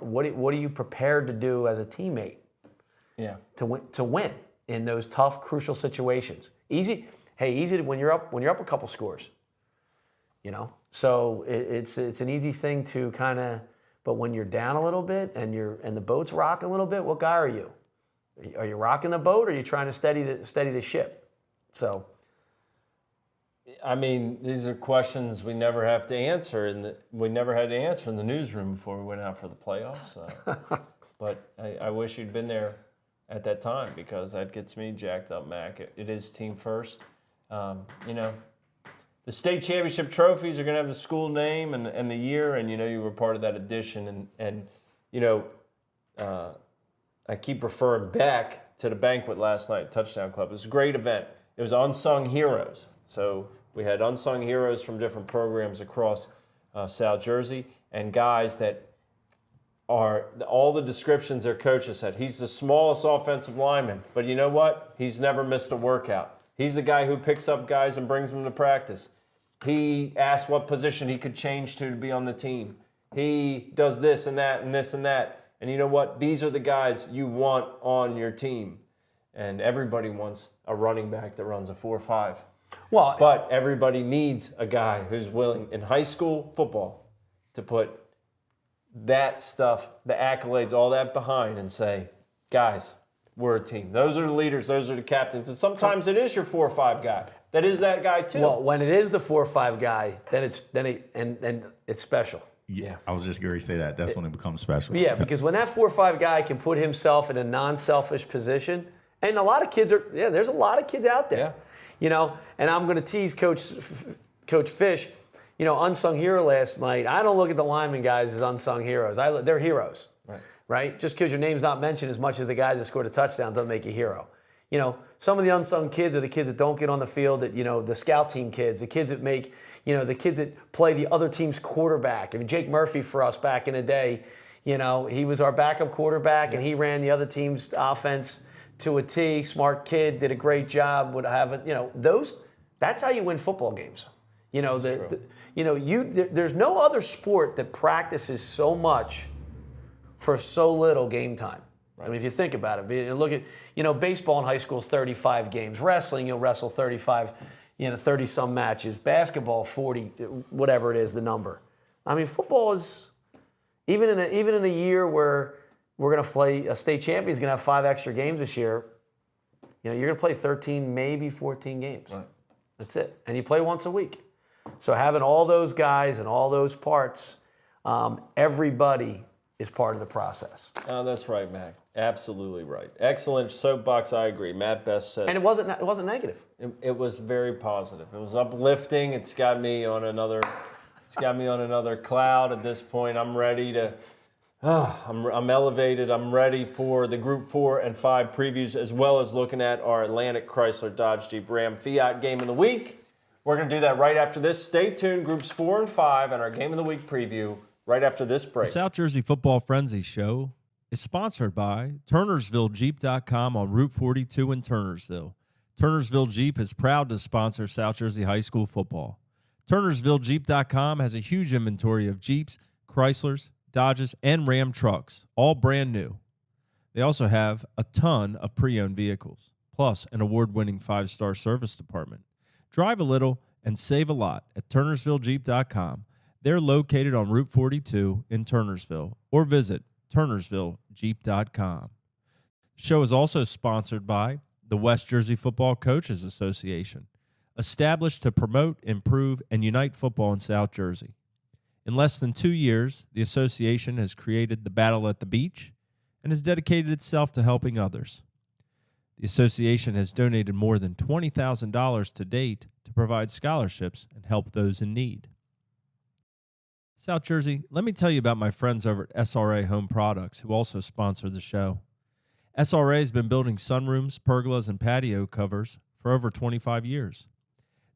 what are you prepared to do as a teammate? Yeah. To win in those tough, crucial situations. Easy when you're up a couple scores. So it's an easy thing to kind of, but when you're down a little bit and the boat's rocking a little bit, what guy are you? Are you rocking the boat or are you trying to steady the ship? So, I mean, these are questions we never have to answer, we never had to answer in the newsroom before we went out for the playoffs. But I wish you'd been there at that time because that gets me jacked up, Mac. It is team first. The state championship trophies are going to have the school name and the year, and you were part of that edition. And I keep referring back to the banquet last night, Touchdown Club. It was a great event. It was unsung heroes. So we had unsung heroes from different programs across South Jersey, and guys that are all the descriptions their coaches said. He's the smallest offensive lineman, but you know what? He's never missed a workout. He's the guy who picks up guys and brings them to practice. He asked what position he could change to be on the team. He does this and that and this and that. And you know what? These are the guys you want on your team. And everybody wants a running back that runs a 4.5. Well, but everybody needs a guy who's willing in high school football to put that stuff, the accolades, all that behind and say, guys, we're a team. Those are the leaders. Those are the captains. And sometimes it is your 4-5 guy. That is that guy too. Well, when it is the 4-5 guy, then it's special. Yeah, I was just going to say that. That's when it becomes special. Yeah, because when that 4 or 5 guy can put himself in a non-selfish position, and a lot of kids there's a lot of kids out there, and I'm going to tease Coach Fish, unsung hero last night. I don't look at the lineman guys as unsung heroes. They're heroes, right? Just because your name's not mentioned as much as the guys that scored a touchdown doesn't make you a hero. Some of the unsung kids are the kids that don't get on the field, that, the scout team kids, the kids that make, the kids that play the other team's quarterback. I mean, Jake Murphy for us back in the day, he was our backup quarterback and he ran the other team's offense to a T. Smart kid, did a great job, would have it, that's how you win football games. There's no other sport that practices so much for so little game time. I mean, if you think about it, look at, baseball in high school is 35 games. Wrestling, you'll wrestle 35, 30-some matches. Basketball, 40, whatever it is, the number. I mean, football is, even in a year where we're going to play, a state champion's going to have 5 extra games this year, you're going to play 13, maybe 14 games. Right. That's it. And you play once a week. So having all those guys and all those parts, everybody is part of the process. Oh, that's right, Mac. Absolutely right. Excellent soapbox. I agree. Matt Best says. And it wasn't negative. It was very positive. It was uplifting. It's got me on another cloud at this point. I'm ready to. I'm elevated. I'm ready for the Group 4 and 5 previews, as well as looking at our Atlantic Chrysler Dodge Jeep Ram Fiat game of the week. We're going to do that right after this. Stay tuned. Groups 4 and 5 and our game of the week preview right after this break. The South Jersey Football Frenzy Show is sponsored by TurnersvilleJeep.com on Route 42 in Turnersville. Turnersville Jeep is proud to sponsor South Jersey High School football. TurnersvilleJeep.com has a huge inventory of Jeeps, Chryslers, Dodges, and Ram trucks, all brand new. They also have a ton of pre-owned vehicles, plus an award-winning 5-star service department. Drive a little and save a lot at TurnersvilleJeep.com. They're located on Route 42 in Turnersville, or visit TurnersvilleJeep.com. The show is also sponsored by the West Jersey Football Coaches Association, established to promote, improve, and unite football in South Jersey. In less than 2 years, the association has created the Battle at the Beach and has dedicated itself to helping others. The association has donated more than $20,000 to date to provide scholarships and help those in need. South Jersey, let me tell you about my friends over at SRA Home Products, who also sponsor the show. SRA has been building sunrooms, pergolas, and patio covers for over 25 years.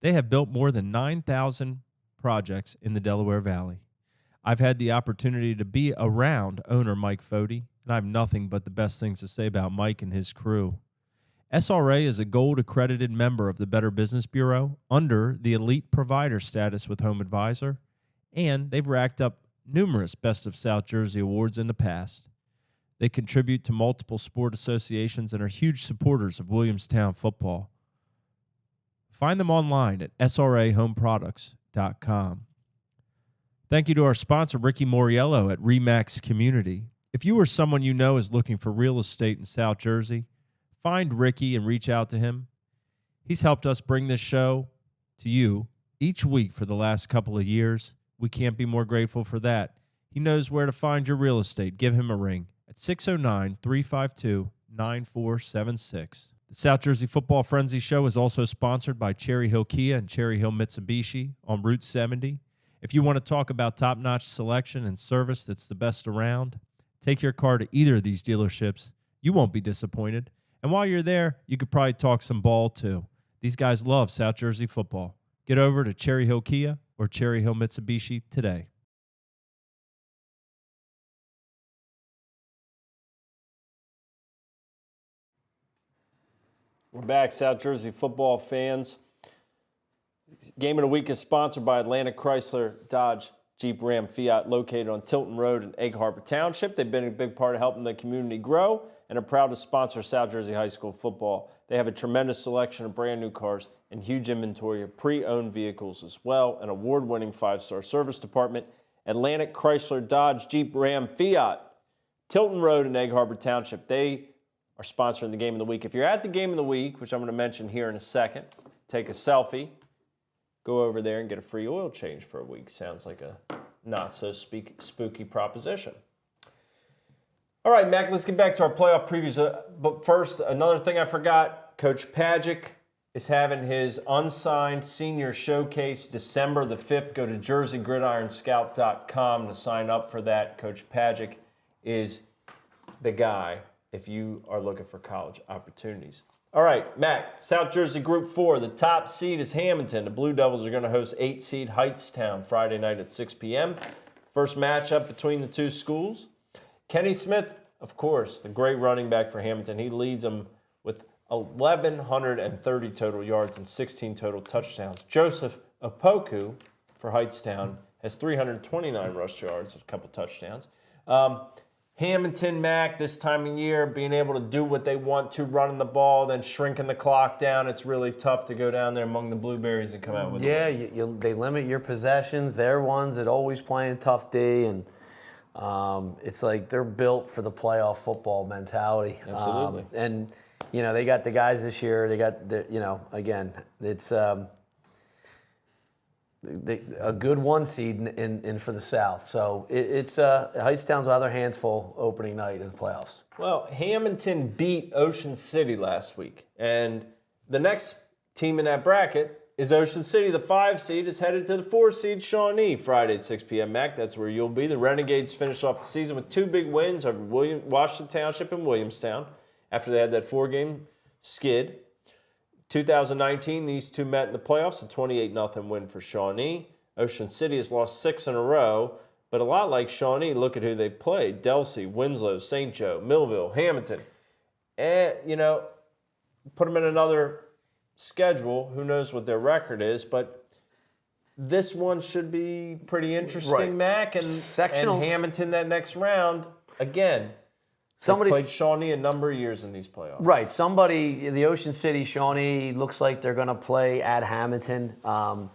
They have built more than 9,000 projects in the Delaware Valley. I've had the opportunity to be around owner Mike Fody, and I have nothing but the best things to say about Mike and his crew. SRA is a gold-accredited member of the Better Business Bureau under the Elite Provider status with Home Advisor, and they've racked up numerous Best of South Jersey awards in the past. They contribute to multiple sport associations and are huge supporters of Williamstown football. Find them online at srahomeproducts.com. Thank you to our sponsor, Ricky Moriello at Remax Community. If you or someone you know is looking for real estate in South Jersey, find Ricky and reach out to him. He's helped us bring this show to you each week for the last couple of years. We can't be more grateful for that. He knows where to find your real estate. Give him a ring at 609-352-9476. The South Jersey Football Frenzy Show is also sponsored by Cherry Hill Kia and Cherry Hill Mitsubishi on Route 70. If you want to talk about top-notch selection and service that's the best around, take your car to either of these dealerships. You won't be disappointed. And while you're there, you could probably talk some ball too. These guys love South Jersey football. Get over to Cherry Hill Kia or Cherry Hill Mitsubishi today. We're back, South Jersey football fans. Game of the week is sponsored by Atlantic Chrysler Dodge Jeep Ram Fiat, located on Tilton Road in Egg Harbor Township. They've been a big part of helping the community grow and are proud to sponsor South Jersey High School football. They have a tremendous selection of brand new cars and huge inventory of pre-owned vehicles as well. An award-winning 5-star service department. Atlantic Chrysler Dodge Jeep Ram Fiat, Tilton Road in Egg Harbor Township. They are sponsoring the game of the week. If you're at the game of the week, which I'm going to mention here in a second, take a selfie, go over there and get a free oil change for a week. Sounds like a not so spooky proposition. All right, Mac, let's get back to our playoff previews. But first, another thing I forgot, Coach Pagic is having his unsigned senior showcase December the 5th. Go to jerseygridironscout.com to sign up for that. Coach Pagic is the guy if you are looking for college opportunities. All right, Mac, South Jersey Group 4. The top seed is Hamilton. The Blue Devils are going to host 8 seed Heightstown Friday night at 6 p.m. First matchup between the two schools. Kenny Smith, of course, the great running back for Hamilton. He leads them with 1,130 total yards and 16 total touchdowns. Joseph Opoku for Heightstown has 329 rush yards and a couple touchdowns. Hamilton, Mac, this time of year, being able to do what they want to, running the ball, then shrinking the clock down. It's really tough to go down there among the Blueberries and come out with it. Yeah, they limit your possessions. They're ones that always playing tough D, and it's like they're built for the playoff football mentality. Absolutely. And they got the guys this year. They got again, it's a good 1 seed in for the South. So it's Heightstown's will have their hands full opening night in the playoffs. Well, Hamilton beat Ocean City last week, and the next team in that bracket is Ocean City. The 5 seed is headed to the 4 seed Shawnee Friday at 6 p.m. Mac, that's where you'll be. The Renegades finished off the season with 2 big wins over Washington Township and Williamstown after they had that 4-game skid. 2019, these two met in the playoffs, a 28-0 win for Shawnee. Ocean City has lost 6 in a row, but a lot like Shawnee, look at who they played. Delsey, Winslow, St. Joe, Millville, Hamilton. And, put them in another schedule. Who knows what their record is, but this one should be pretty interesting, right. Mac. And Hamilton that next round, again, Somebody played Shawnee a number of years in these playoffs. Right. The Ocean City Shawnee looks like they're going to play at Hamilton. And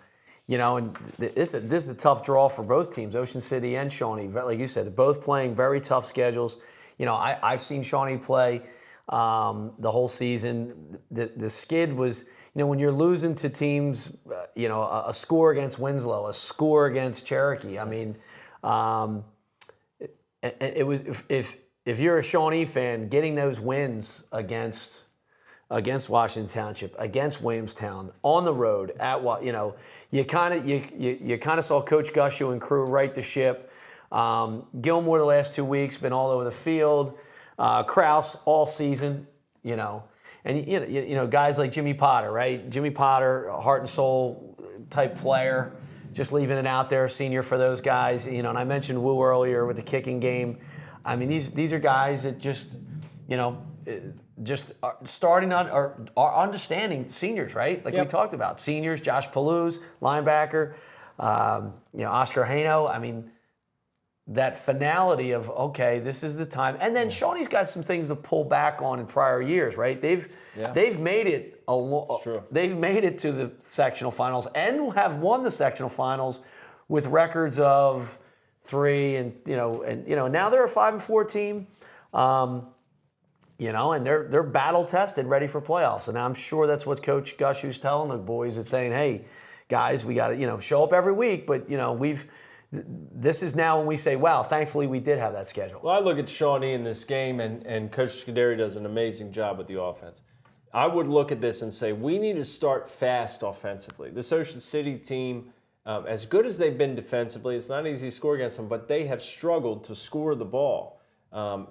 this is a tough draw for both teams, Ocean City and Shawnee. Like you said, they're both playing very tough schedules. I've seen Shawnee play the whole season. The skid was, when you're losing to teams, a score against Winslow, a score against Cherokee. I mean, it was if you're a Shawnee fan, getting those wins against Washington Township, against Williamstown, on the road at you kind of saw Coach Gushu and crew right the ship. Gilmore the last 2 weeks been all over the field. Kraus all season, and guys like Jimmy Potter, right? Jimmy Potter, heart and soul type player, just leaving it out there, senior for those guys. And I mentioned Wu earlier with the kicking game. I mean, these are guys that just are starting on or are understanding seniors, right? Like we talked about seniors. Josh Palouse, linebacker. Oscar Haino. I mean, that finality of this is the time. And then Shawnee's got some things to pull back on in prior years, right? They've made it they've made it to the sectional finals and have won the sectional finals with records of 3 and now they're a 5-4 team. And they're battle tested, ready for playoffs. And I'm sure that's what Coach Gushu's telling the boys. It's saying, hey, guys, we got to show up every week, but this is now when we say, wow, thankfully we did have that schedule. Well, I look at Shawnee in this game, and Coach Scuderi does an amazing job with the offense. I would look at this and say, we need to start fast offensively. This Ocean City team, as good as they've been defensively, it's not easy to score against them, but they have struggled to score the ball.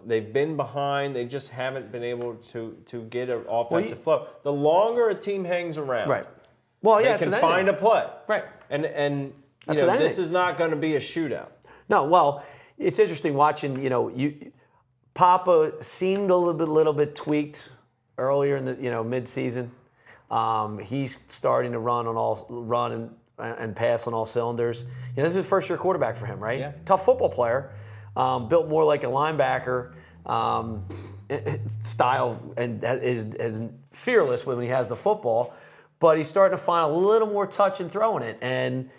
They've been behind. They just haven't been able to get an offensive flow. The longer a team hangs around, right? Well, they can find a play, right? And this is not going to be a shootout. No, well, it's interesting watching. Papa seemed a little bit tweaked earlier in the mid-season. He's starting to run and pass on all cylinders. This is his first-year quarterback for him, right? Yeah. Tough football player, built more like a linebacker style, and is fearless when he has the football. But he's starting to find a little more touch in throwing it, and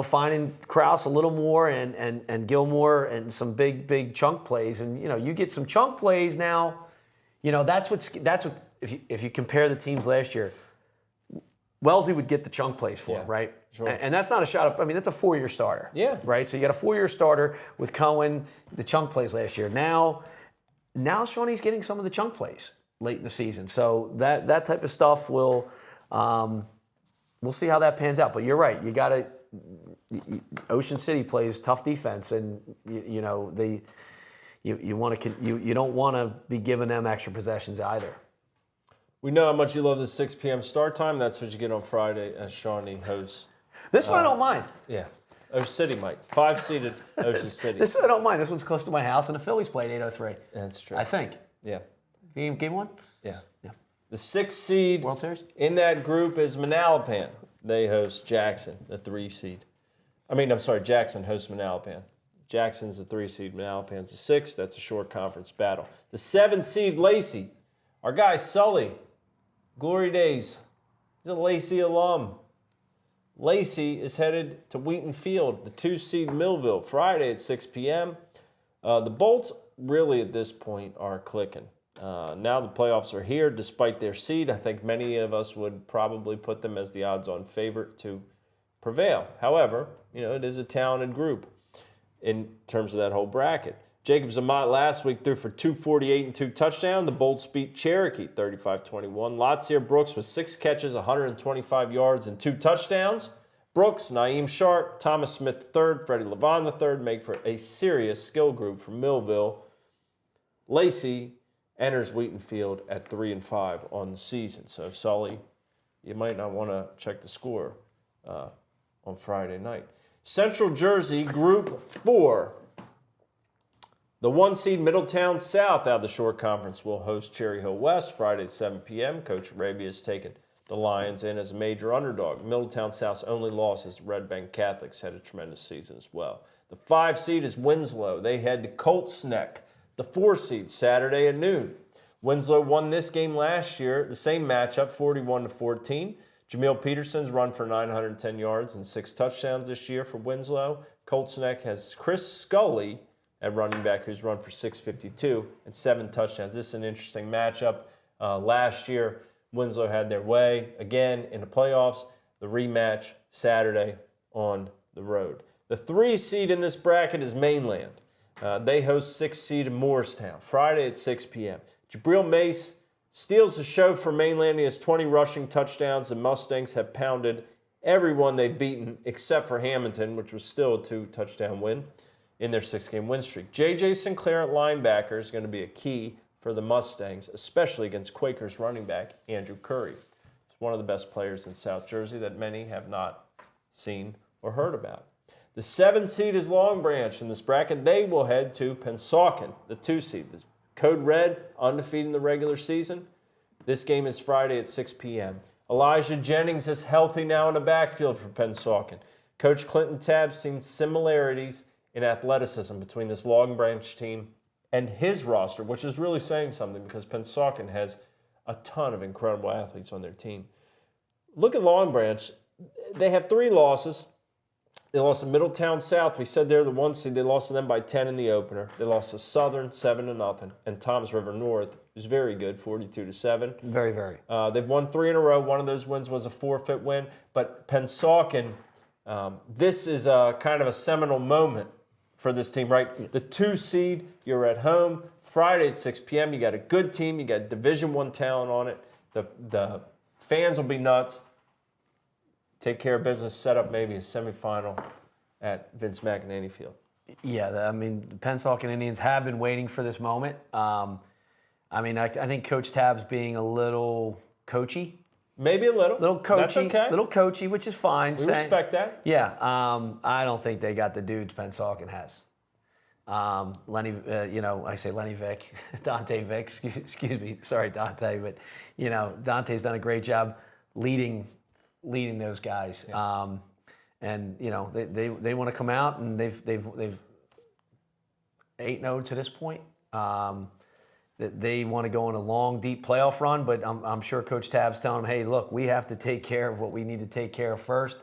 finding Kraus a little more, and Gilmore and some big chunk plays, and you get some chunk plays now. That's what if you compare the teams last year. Wellesley would get the chunk plays for him, right? sure. And that's not a shot up. I mean, that's a 4-year starter. Yeah. Right? So you got a 4-year starter with Cohen, the chunk plays last year. Now Shawnee's getting some of the chunk plays late in the season. So that type of stuff will we'll see how that pans out. But you're right. You got to Ocean City plays tough defense, and you don't want to be giving them extra possessions either. We know how much you love the 6 p.m. start time. That's what you get on Friday as Shawnee hosts. This one I don't mind. Yeah. Ocean City, Mike. 5-seeded Ocean City. This one I don't mind. This one's close to my house, and the Phillies played 8:03. That's true. I think. Yeah. Game one? Yeah. Yeah. The 6th seed World Series? in that group is Manalapan. They host Jackson, the 3 seed. Jackson hosts Manalapan. Jackson's the 3 seed. Manalapan's the 6. That's a short conference battle. The 7 seed Lacey. Our guy Sully. Glory days. He's a Lacey alum. Lacey is headed to Wheaton Field, the 2 seed Millville, Friday at 6 p.m. The Bolts really at this point are clicking. Now the playoffs are here despite their seed. I think many of us would probably put them as the odds-on favorite to prevail. However, it is a talented group in terms of that whole bracket. Jacob Zamot last week threw for 248 and 2 touchdowns. The Bolts beat Cherokee 35-21. Latsier Brooks with 6 catches, 125 yards, and 2 touchdowns. Brooks, Naeem Sharp, Thomas Smith III, Freddie Levon III make for a serious skill group from Millville. Lacey enters Wheaton Field at 3-5 on the season. So, Sully, you might not want to check the score on Friday night. Central Jersey, Group 4. The 1 seed Middletown South out of the short conference will host Cherry Hill West Friday at 7 p.m. Coach Arabia has taken the Lions in as a major underdog. Middletown South's only loss is Red Bank Catholics had a tremendous season as well. The 5 seed is Winslow. They head to Colts Neck, the 4 seed, Saturday at noon. Winslow won this game last year, the same matchup, 41-14. Jameel Peterson's run for 910 yards and 6 touchdowns this year for Winslow. Colts Neck has Chris Scully at running back, who's run for 652 and 7 touchdowns. This is an interesting matchup. Last year, Winslow had their way again in the playoffs. The rematch Saturday on the road. The 3 seed in this bracket is Mainland. They host 6 seed Morristown Friday at 6 p.m. Jabril Mace steals the show for Mainland. He has 20 rushing touchdowns. The Mustangs have pounded everyone they've beaten except for Hamilton, which was still a 2-touchdown win in their 6-game win streak. J.J. Sinclair at linebacker is going to be a key for the Mustangs, especially against Quakers running back Andrew Curry. He's one of the best players in South Jersey that many have not seen or heard about. The 7 seed is Long Branch in this bracket. They will head to Pennsauken, the 2 seed. This Code Red, undefeated in the regular season. This game is Friday at 6 p.m. Elijah Jennings is healthy now in the backfield for Pennsauken. Coach Clinton Tabb's seen similarities in athleticism between this Long Branch team and his roster, which is really saying something because Pennsauken has a ton of incredible athletes on their team. Look at Long Branch. They have 3 losses. They lost to Middletown South. We said they're the 1 seed. They lost to them by 10 in the opener. They lost to Southern 7-0, and Toms River North, who's very good, 42-7. Very, very. They've won 3 in a row. One of those wins was a forfeit win. But Pennsauken, this is a kind of a seminal moment for this team, right? The 2 seed, you're at home Friday at 6 p.m. You got a good team. You got Division I talent on it. The fans will be nuts. Take care of business, set up maybe a semifinal at Vince McAneney Field. Yeah, the Pennsauken Indians have been waiting for this moment. I think Coach Tabb's being a little coachy. Maybe a little. Little coachy. That's okay. Little coachy, which is fine. We respect that. Yeah, I don't think they got the dudes Pennsauken has. Lenny, I say Lenny Vick, Dante Vick, excuse me, sorry Dante, but Dante's done a great job leading those guys. Yeah. They want to come out, and they've 8-0 to this point. They want to go on a long, deep playoff run, but I'm sure Coach Tabb's telling them, hey, look, we have to take care of what we need to take care of first.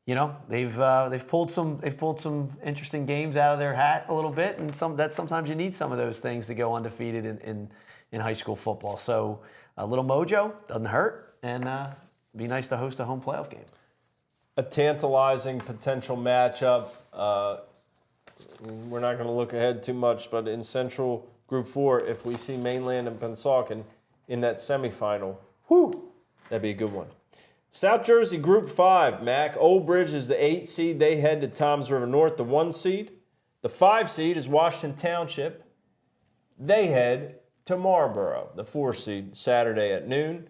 They've pulled some interesting games out of their hat a little bit, and sometimes you need some of those things to go undefeated in high school football. So a little mojo doesn't hurt, and be nice to host a home playoff game. A tantalizing potential matchup. We're not going to look ahead too much, but in Central Group 4, if we see Mainland and Pennsauken in that semifinal, that'd be a good one. South Jersey Group 5, Mac. Old Bridge is the 8 seed. They head to Toms River North, the 1 seed. The 5 seed is Washington Township. They head to Marlboro, the 4 seed, Saturday at noon.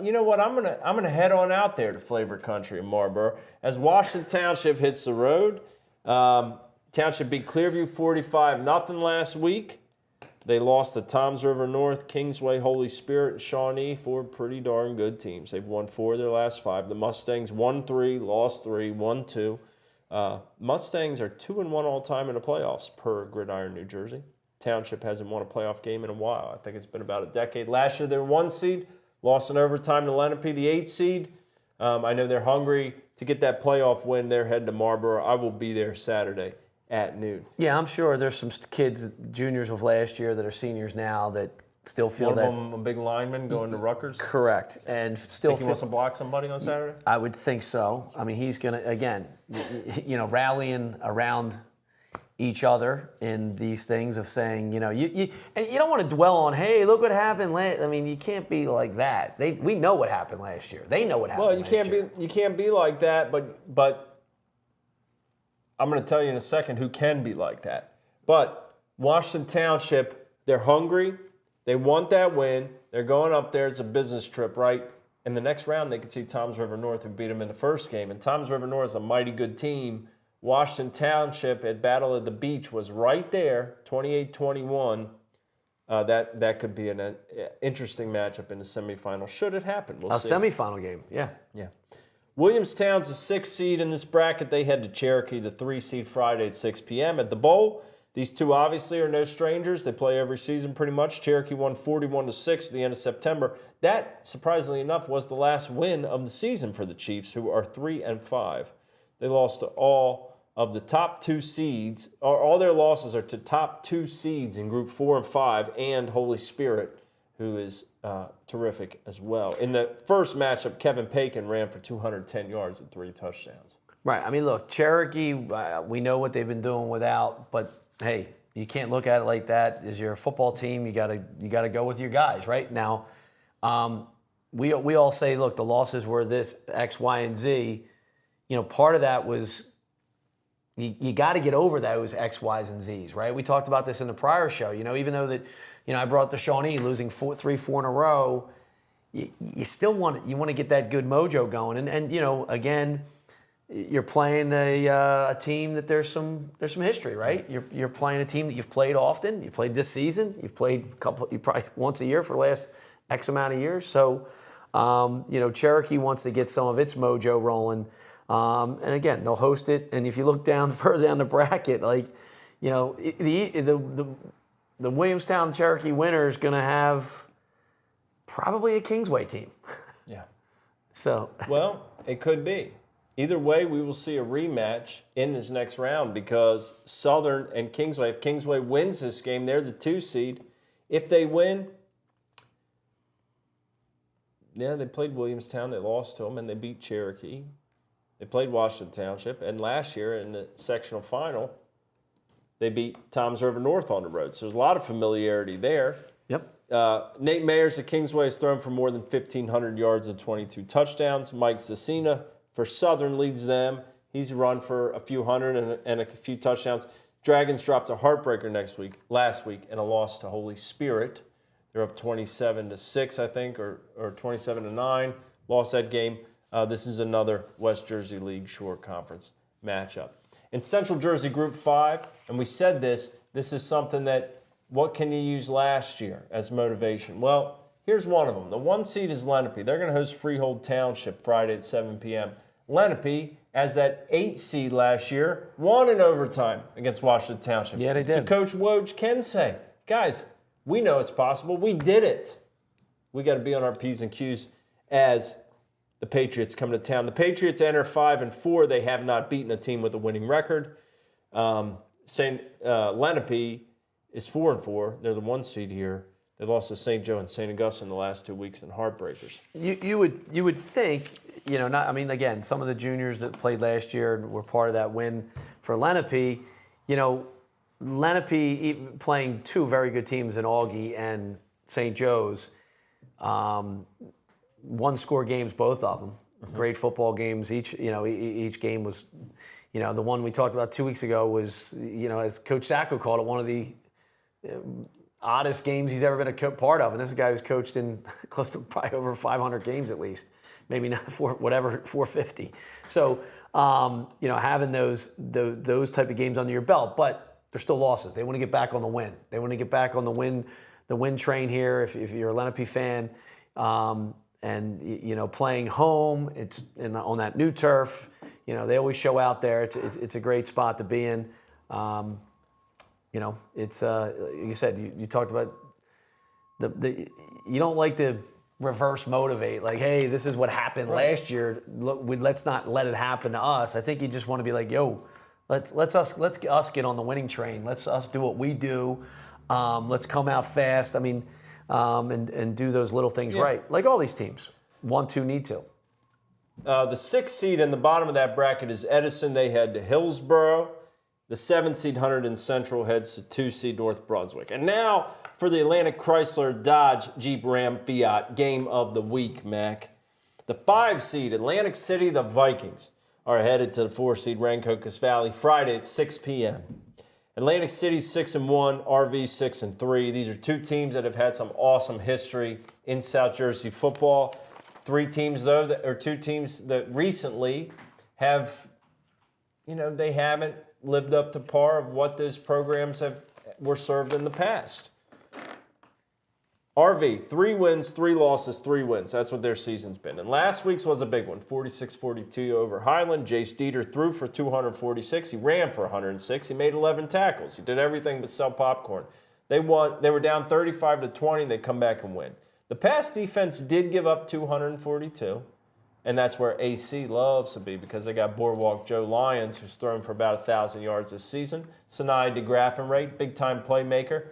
You know what? I'm gonna head on out there to Flavor Country in Marlboro as Washington Township hits the road. Township beat Clearview 45-0 last week. They lost to Toms River North, Kingsway, Holy Spirit, and Shawnee, 4 pretty darn good teams. They've won 4 of their last 5. The Mustangs won 3, lost 3, won 2. Mustangs are 2-1 all time in the playoffs per Gridiron, New Jersey. Township hasn't won a playoff game in a while. I think it's been about a decade. Last year they were 1 seed, lost in overtime to Lenape, the 8 seed. I know they're hungry to get that playoff win. They're heading to Marlboro. I will be there Saturday at noon. Yeah, I'm sure there's some kids, juniors of last year, that are seniors now that still feel One that. of them a big lineman going to Rutgers. Correct, and still Think he wants to block somebody on Saturday? I would think so. I mean, he's going to, again, rallying around each other in these things of saying, and you don't want to dwell on, hey, look what happened I mean, you can't be like that. We know what happened last year. They know what happened. Well, you can't be like that, but I'm going to tell you in a second who can be like that. But Washington Township, they're hungry. They want that win. They're going up there. It's a business trip, right? In the next round, they could see Toms River North, who beat them in the first game. And Toms River North is a mighty good team. Washington Township at Battle of the Beach was right there, 28-21. That could be an interesting matchup in the semifinal. Should it happen? We'll see. A semifinal game, yeah. Yeah. Williamstown's the 6th seed in this bracket. They head to Cherokee, the 3 seed, Friday at 6 p.m. at the Bowl. These two obviously are no strangers. They play every season pretty much. Cherokee won 41-6 at the end of September. That, surprisingly enough, was the last win of the season for the Chiefs, who are 3-5. They lost to all of the top 2 seeds. All their losses are to top 2 seeds in Group 4 and 5, and Holy Spirit, who is terrific as well. In the first matchup, Kevin Paikin ran for 210 yards and 3 touchdowns. Right. I mean, look, Cherokee, we know what they've been doing without, but hey, you can't look at it like that. As you're a football team, you gotta go with your guys, right? Now, we all say, look, the losses were this X, Y, and Z. Part of that was you got to get over those X, Y's, and Z's, right? We talked about this in the prior show. Even though that, I brought the Shawnee losing 4 in a row, you still want to get that good mojo going. And again, you're playing a team that there's some history, right? You're playing a team that you've played often. You played this season. You've played you probably once a year for the last X amount of years. So, Cherokee wants to get some of its mojo rolling. And again, they'll host it. And if you look further down the bracket, the Williamstown Cherokee winner is going to have probably a Kingsway team. Yeah. So. Well, it could be. Either way, we will see a rematch in this next round because Southern and Kingsway, if Kingsway wins this game, they're the 2 seed. If they win, they played Williamstown. They lost to them, and they beat Cherokee. They played Washington Township. And last year in the sectional final, they beat Toms River North on the road. So there's a lot of familiarity there. Yep. Nate Mayers at Kingsway has thrown for more than 1,500 yards and 22 touchdowns. Mike Cecina for Southern leads them. He's run for a few hundred and a few touchdowns. Dragons dropped a heartbreaker last week in a loss to Holy Spirit. They're up 27-6, I think, or 27-9. Lost that game. This is another West Jersey League Shore Conference matchup. In Central Jersey Group 5, and we said this is something that, what can you use last year as motivation? Well, here's one of them. The 1 seed is Lenape. They're going to host Freehold Township Friday at 7 p.m. Lenape, as that 8 seed last year, won in overtime against Washington Township. Yeah, they did. So Coach Woj can say, guys, we know it's possible. We did it. We got to be on our P's and Q's as the Patriots come to town. The Patriots enter 5-4. They have not beaten a team with a winning record. Lenape is 4-4. They're the 1 seed here. They lost to St. Joe and St. Augustine the last 2 weeks in heartbreakers. You would think, not. I mean, again, some of the juniors that played last year were part of that win for Lenape. Lenape playing two very good teams in Augie and St. Joe's, one-score games, both of them. Great football games. Each game was, the one we talked about 2 weeks ago was, as Coach Sacco called it, one of the oddest games he's ever been a part of. And this is a guy who's coached in close to probably over 500 games at least, maybe not 450. So, having those type of games under your belt, but they're still losses. They want to get back on the win. They want to get back on the win train here. If you're a Lenape fan, and playing home, it's on that new turf. They always show out there. It's a great spot to be in. It's like you said, you talked about you don't like to reverse motivate, like, hey, this is what happened last year. Let's not let it happen to us. I think you just want to be like, yo, let's us get on the winning train. Let's us do what we do. Let's come out fast. I mean, and do those little things right, like all these teams want to, need to. The 6th seed in the bottom of that bracket is Edison. They head to Hillsboro. The 7th seed, Hunterdon Central, heads to 2 seed North Brunswick. And now for the Atlantic Chrysler Dodge Jeep Ram Fiat game of the week, Mac. The 5 seed Atlantic City, the Vikings, are headed to the 4 seed Rancocas Valley Friday at 6 p.m. Atlantic City 6-1, RV 6-3. These are two teams that have had some awesome history in South Jersey football. Two teams that recently have, they haven't lived up to par of what those programs were served in the past. RV, 3 wins, 3 losses, 3 wins. That's what their season's been. And last week's was a big one, 46-42 over Highland. Jace Dieter threw for 246. He ran for 106. He made 11 tackles. He did everything but sell popcorn. They won. They were down 35-20. They come back and win. The pass defense did give up 242. And that's where AC loves to be, because they got Boardwalk Joe Lyons, who's thrown for about 1,000 yards this season. Sinai DeGraffenrate, big-time playmaker.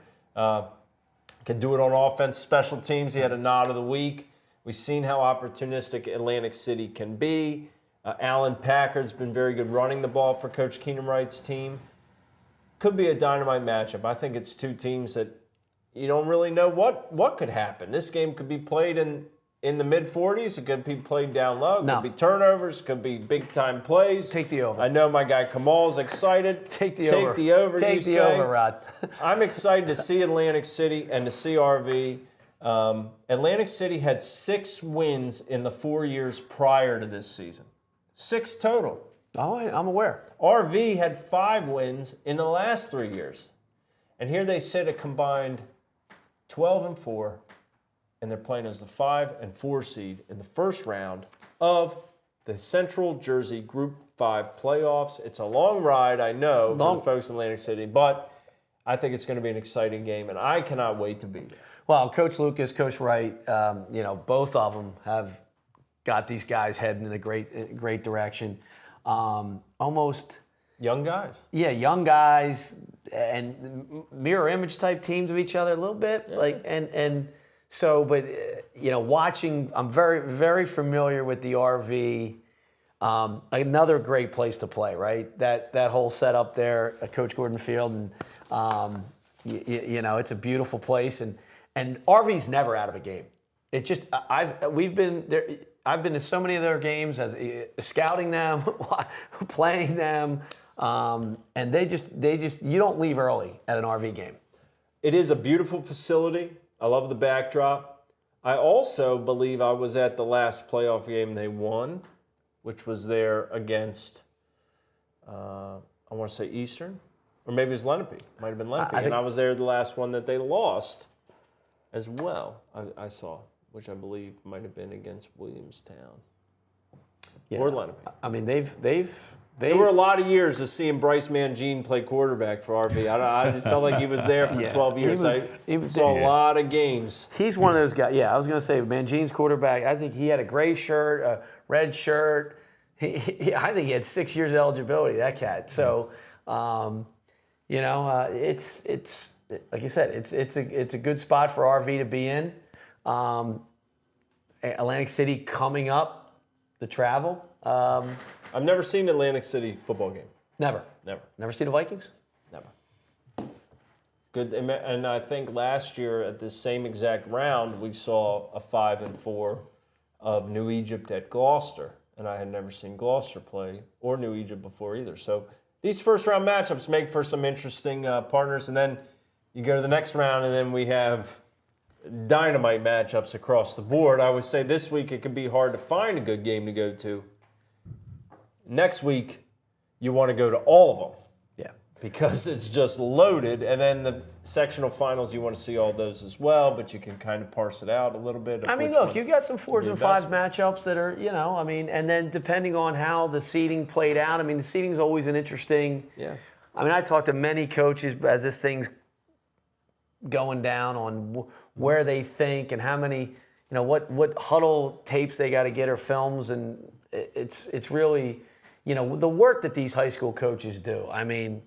Can do it on offense, special teams. He had a nod of the week. We've seen how opportunistic Atlantic City can be. Alan Packard's been very good running the ball for Coach Keenan Wright's team. Could be a dynamite matchup. I think it's two teams that you don't really know what could happen. This game could be played in the mid-40s. It could be played down low. It could be turnovers. Could be big-time plays. Take the over. I know my guy Kamal's excited. Take the over. Take the over, Take the over, Rod. I'm excited to see Atlantic City and to see RV. Atlantic City had 6 wins in the 4 years prior to this season. 6 total. Oh, I'm aware. RV had 5 wins in the last 3 years. And here they sit a combined 12-4. And they're playing as the 5 and 4 seed in the first round of the Central Jersey Group 5 playoffs. It's a long ride, I know, for the folks in Atlantic City, but I think it's going to be an exciting game, and I cannot wait to be there. Well, Coach Lucas, Coach Wright, both of them have got these guys heading in a great direction. Almost young guys. Yeah, young guys and mirror image type teams of each other a little bit, So, but, watching, I'm very, very familiar with the RV. Another great place to play, right? That whole setup there at Coach Gordon Field. And, it's a beautiful place. And RV's never out of a game. It just, we've been there. I've been to so many of their games, as scouting them, playing them. And they just, you don't leave early at an RV game. It is a beautiful facility. I love the backdrop. I also believe I was at the last playoff game they won, which was there against, I want to say Eastern, or maybe it was Lenape. Might have been Lenape. And I was there the last one that they lost as well, I saw, which I believe might have been against Williamstown or Lenape. I mean, There were a lot of years of seeing Bryce Mangine play quarterback for RV. I just felt like he was there for 12 years. He saw a lot of games. He's one of those guys. Yeah, I was going to say Mangine's quarterback. I think he had a gray shirt, a red shirt. I think he had 6 years eligibility, that cat. So, it's like you said, it's a good spot for RV to be in. Atlantic City coming up, the travel. I've never seen an Atlantic City football game. Never seen the Vikings. Never. Good, and I think last year at this same exact round we saw a 5-4 of New Egypt at Gloucester, and I had never seen Gloucester play or New Egypt before either. So these first round matchups make for some interesting partners, and then you go to the next round, and then we have dynamite matchups across the board. I would say this week it can be hard to find a good game to go to. Next week, you want to go to all of them. Yeah. Because it's just loaded. And then the sectional finals, you want to see all those as well, but you can kind of parse it out a little bit. I mean, look, you got some 4s and 5s matchups that are, and then depending on how the seeding played out, I mean, the seeding is always an interesting. Yeah. I mean, I talked to many coaches as this thing's going down on where they think and how many, what huddle tapes they got to get or films, and it's really, the work that these high school coaches do. I mean,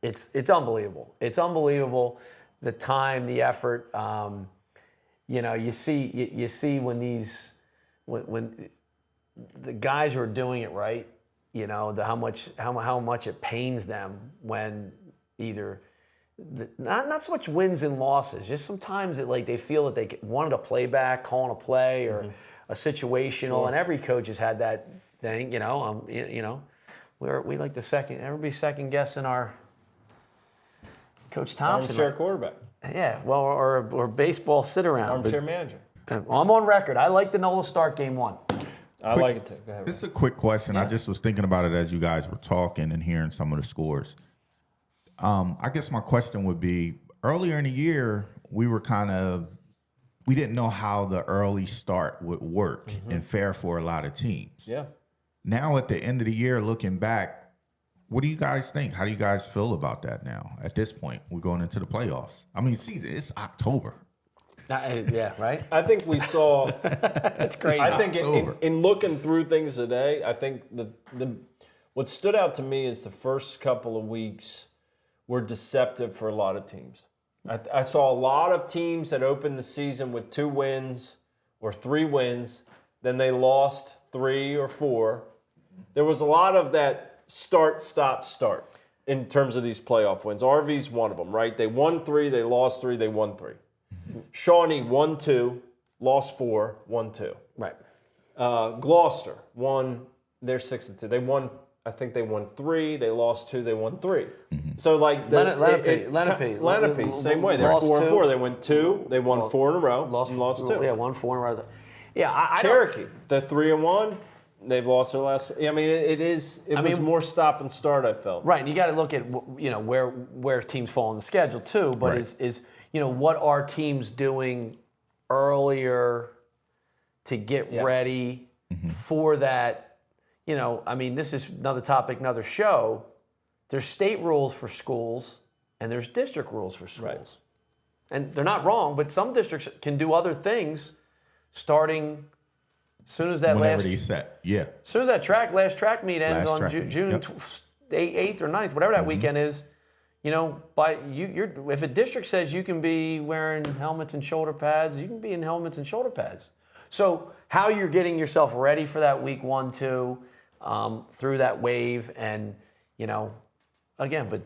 it's unbelievable. It's unbelievable, the time, the effort. You see when when the guys who are doing it right, how much it pains them when either not so much wins and losses, just sometimes they feel that they wanted a playback, calling a play or a situational, Sure. and every coach has had that thing. We like the everybody's second guessing our Coach Thompson. Armchair quarterback. Yeah, well, or baseball sit around. Armchair manager. I'm on record. I like the Nola Stark game 1. I like it too. Go ahead. This is a quick question. I just was thinking about it as you guys were talking and hearing some of the scores. I guess my question would be, earlier in the year, we didn't know how the early start would work and fare for a lot of teams. Yeah. Now at the end of the year, looking back, what do you guys think? How do you guys feel about that now? At this point, we're going into the playoffs. I mean, see, it's October. Yeah, right? I think we saw. That's crazy. I think in looking through things today, I think what stood out to me is the first couple of weeks were deceptive for a lot of teams. I saw a lot of teams that opened the season with 2 wins or 3 wins, then they lost 3 or 4. There was a lot of that start, stop, start in terms of these playoff wins. RV's one of them, right? They won 3, they lost 3, they won 3. Shawnee won 2, lost 4, won 2. Right. Gloucester won, they're 6-2. They won, I think they won 3, they lost 2, they won 3. So like Lenape, same way. They're 4-4. They won 2, they won 4 in a row, and lost 2. Yeah, won 4 in a row. Yeah, Cherokee, the 3-1. They've lost their last. I mean, it was more stop and start. I felt right, and you got to look at where teams fall on the schedule too. But Right. is what are teams doing earlier to get ready for that? I mean, this is another topic, another show. There's state rules for schools, and there's district rules for schools, Right. and they're not wrong. But some districts can do other things, starting. As soon as that Whenever they set, as soon as that last track meet ends on June Yep. 8th or 9th, whatever that weekend is, if a district says you can be wearing helmets and shoulder pads, you can be in helmets and shoulder pads. So how you're getting yourself ready for that week 1, 2, through that wave, and again, but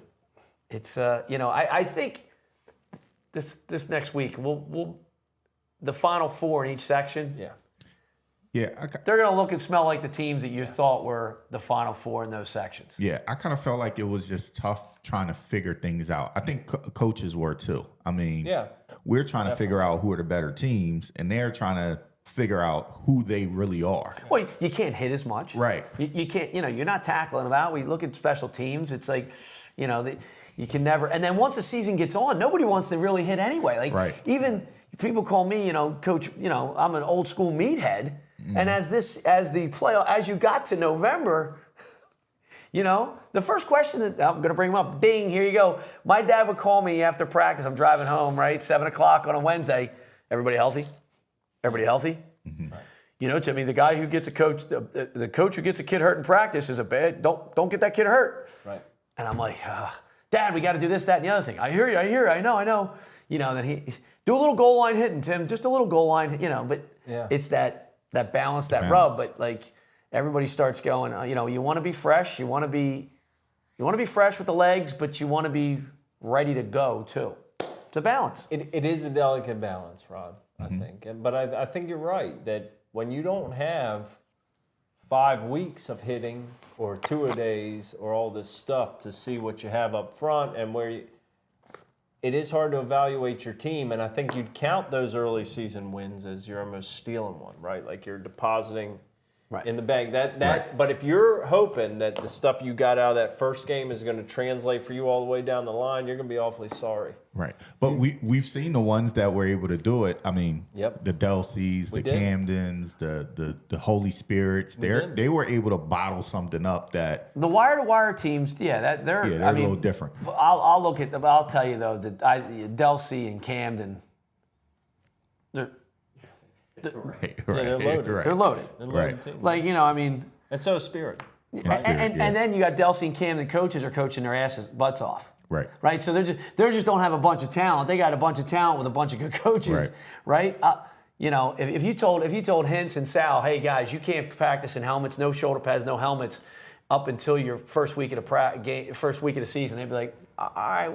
it's I think this next week we'll the Final 4 in each section. Yeah. Yeah, They're going to look and smell like the teams that you thought were the Final 4 in those sections. yeah. I kind of felt like it was just tough trying to figure things out. I think coaches were too. I mean, we're trying to figure out who are the better teams, and they're trying to figure out who they really are. Well, you can't hit as much. Right. You can't, you're not tackling them out. We look at special teams. It's like, you can never. And then once the season gets on, nobody wants to really hit anyway. Like, Right. even people call me, Coach, I'm an old school meathead. And as you got to November, the first question that I'm going to bring them up, ding, here you go. My dad would call me after practice. I'm driving home, right? 7:00 on a Wednesday. Everybody healthy? Everybody healthy? Timmy, the guy who gets the coach who gets a kid hurt in practice is a bad, don't get that kid hurt. Right. And I'm like, Dad, we got to do this, that, and the other thing. I hear you, I know. Then he do a little goal line hitting, Tim, just a little goal line, but it's that balance, that rub. But like everybody starts going, you want to be fresh, you want to be fresh with the legs, but you want to be ready to go too. It's a balance. It is a delicate balance, Rod, I think. But I think you're right that when you don't have 5 weeks of hitting or 2-a-days or all this stuff to see what you have up front and it is hard to evaluate your team. And I think you'd count those early season wins as you're almost stealing one, right? Like you're depositing in the bank. But if you're hoping that the stuff you got out of that first game is going to translate for you all the way down the line, you're going to be awfully sorry. Right. But we've seen the ones that were able to do it. I mean, the Delseys, the Camdens, the Holy Spirits, they were able to bottle something up that the wire-to-wire teams, they're a little different. I'll look at them. I'll tell you though that Delsey and Camden, they're Right. They're loaded. Right. They're loaded. Right. Team. Like And so is Spirit. And then you got Delsey and Camden coaches are coaching their butts off. Right. So they just don't have a bunch of talent. They got a bunch of talent with a bunch of good coaches. Right. If you told Hintz and Sal, hey guys, you can't practice in helmets, no shoulder pads, no helmets, up until your first week of the season, they'd be like, all right,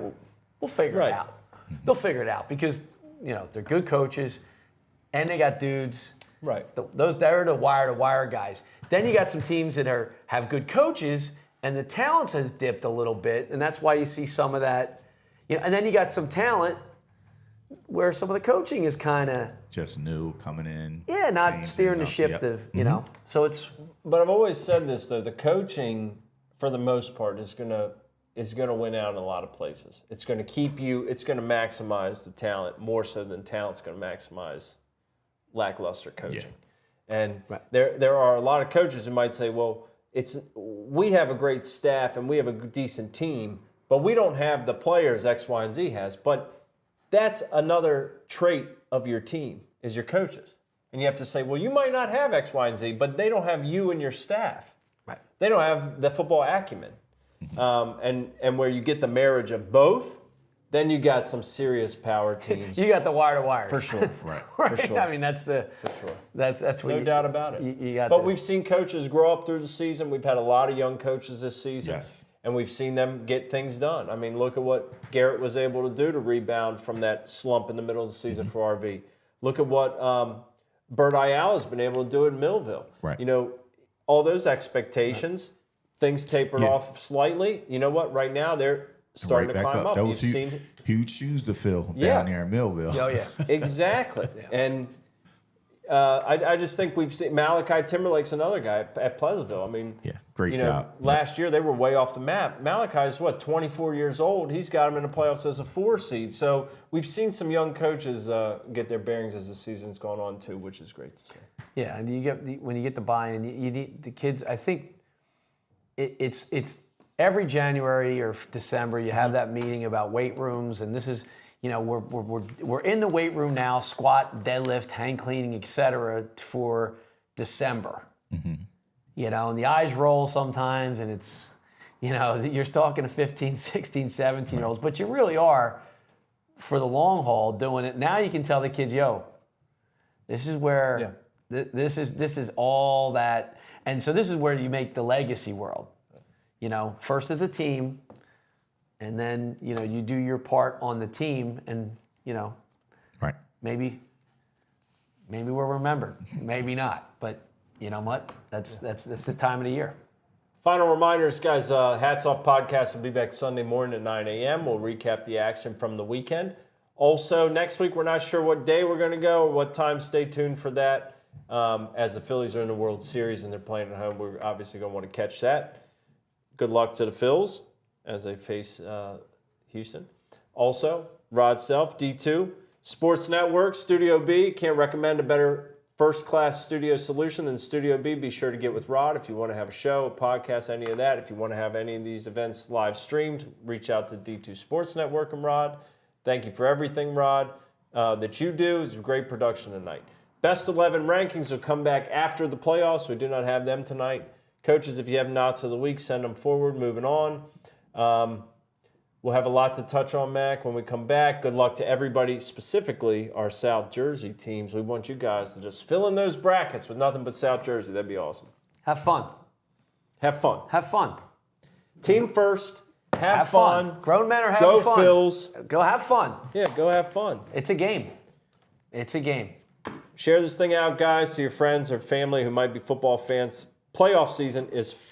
we'll figure it out. They'll figure it out because they're good coaches. And they got dudes, right? They're the wire-to-wire guys. Then you got some teams that have good coaches, and the talents has dipped a little bit, and that's why you see some of that. And then you got some talent where some of the coaching is kind of just new coming in. Yeah, not steering the ship. So it's. But I've always said this though: the coaching, for the most part, is gonna win out in a lot of places. It's going to keep you. It's going to maximize the talent more so than talent's going to maximize lackluster coaching. And there are a lot of coaches who might say, well, we have a great staff and we have a decent team, but we don't have the players X, Y, and Z has. But that's another trait of your team is your coaches. And you have to say, well, you might not have X, Y, and Z, but they don't have you and your staff. Right. They don't have the football acumen. And where you get the marriage of both, then you got some serious power teams. You got the wire-to-wire. For sure. Right. For sure. I mean, that's what no doubt about it. But we've seen coaches grow up through the season. We've had a lot of young coaches this season. Yes. And we've seen them get things done. I mean, look at what Garrett was able to do to rebound from that slump in the middle of the season for RV. Look at what Bert Ayala's been able to do in Millville. Right. All those expectations, things tapered off slightly. You know what? Right now, they're starting to climb up. That was huge shoes to fill down there in Millville. Oh, yeah. Exactly. And I just think we've seen Malachi Timberlake's another guy at Pleasantville. I mean, great job. Last year they were way off the map. Malachi's 24 years old. He's got him in the playoffs as a 4 seed. So we've seen some young coaches get their bearings as the season's gone on too, which is great to see. Yeah, and when you get the buy-in, you need the kids. I think it's every January or December you have that meeting about weight rooms, and this is. We're in the weight room now, squat, deadlift, hang cleaning, etc. for December. Mm-hmm. And the eyes roll sometimes, and it's, you're talking to 15, 16, 17-year-olds, but you really are, for the long haul, doing it. Now you can tell the kids, this is where, this is all that, and so this is where you make the legacy world. First as a team, and then, you do your part on the team and, right. Maybe we're remembered, maybe not. But you know what? That's the time of the year. Final reminders, guys, Hats Off Podcast will be back Sunday morning at 9 a.m. We'll recap the action from the weekend. Also, next week, we're not sure what day we're going to go or what time. Stay tuned for that. As the Phillies are in the World Series and they're playing at home, we're obviously going to want to catch that. Good luck to the Phils as they face Houston. Also, Rod Self, D2, Sports Network, Studio B. Can't recommend a better first-class studio solution than Studio B. Be sure to get with Rod if you want to have a show, a podcast, any of that. If you want to have any of these events live streamed, reach out to D2 Sports Network and Rod. Thank you for everything, Rod, that you do. It's a great production tonight. Best 11 rankings will come back after the playoffs. We do not have them tonight. Coaches, if you have knots of the week, send them forward. Moving on. We'll have a lot to touch on, Mac, when we come back. Good luck to everybody, specifically our South Jersey teams. We want you guys to just fill in those brackets with nothing but South Jersey. That'd be awesome. Have fun. Have fun. Have fun. Team first. Have fun. Grown men are having Go fun. Phils. Go have fun. Yeah, go have fun. It's a game. It's a game. Share this thing out, guys, to your friends or family who might be football fans. Playoff season is fun.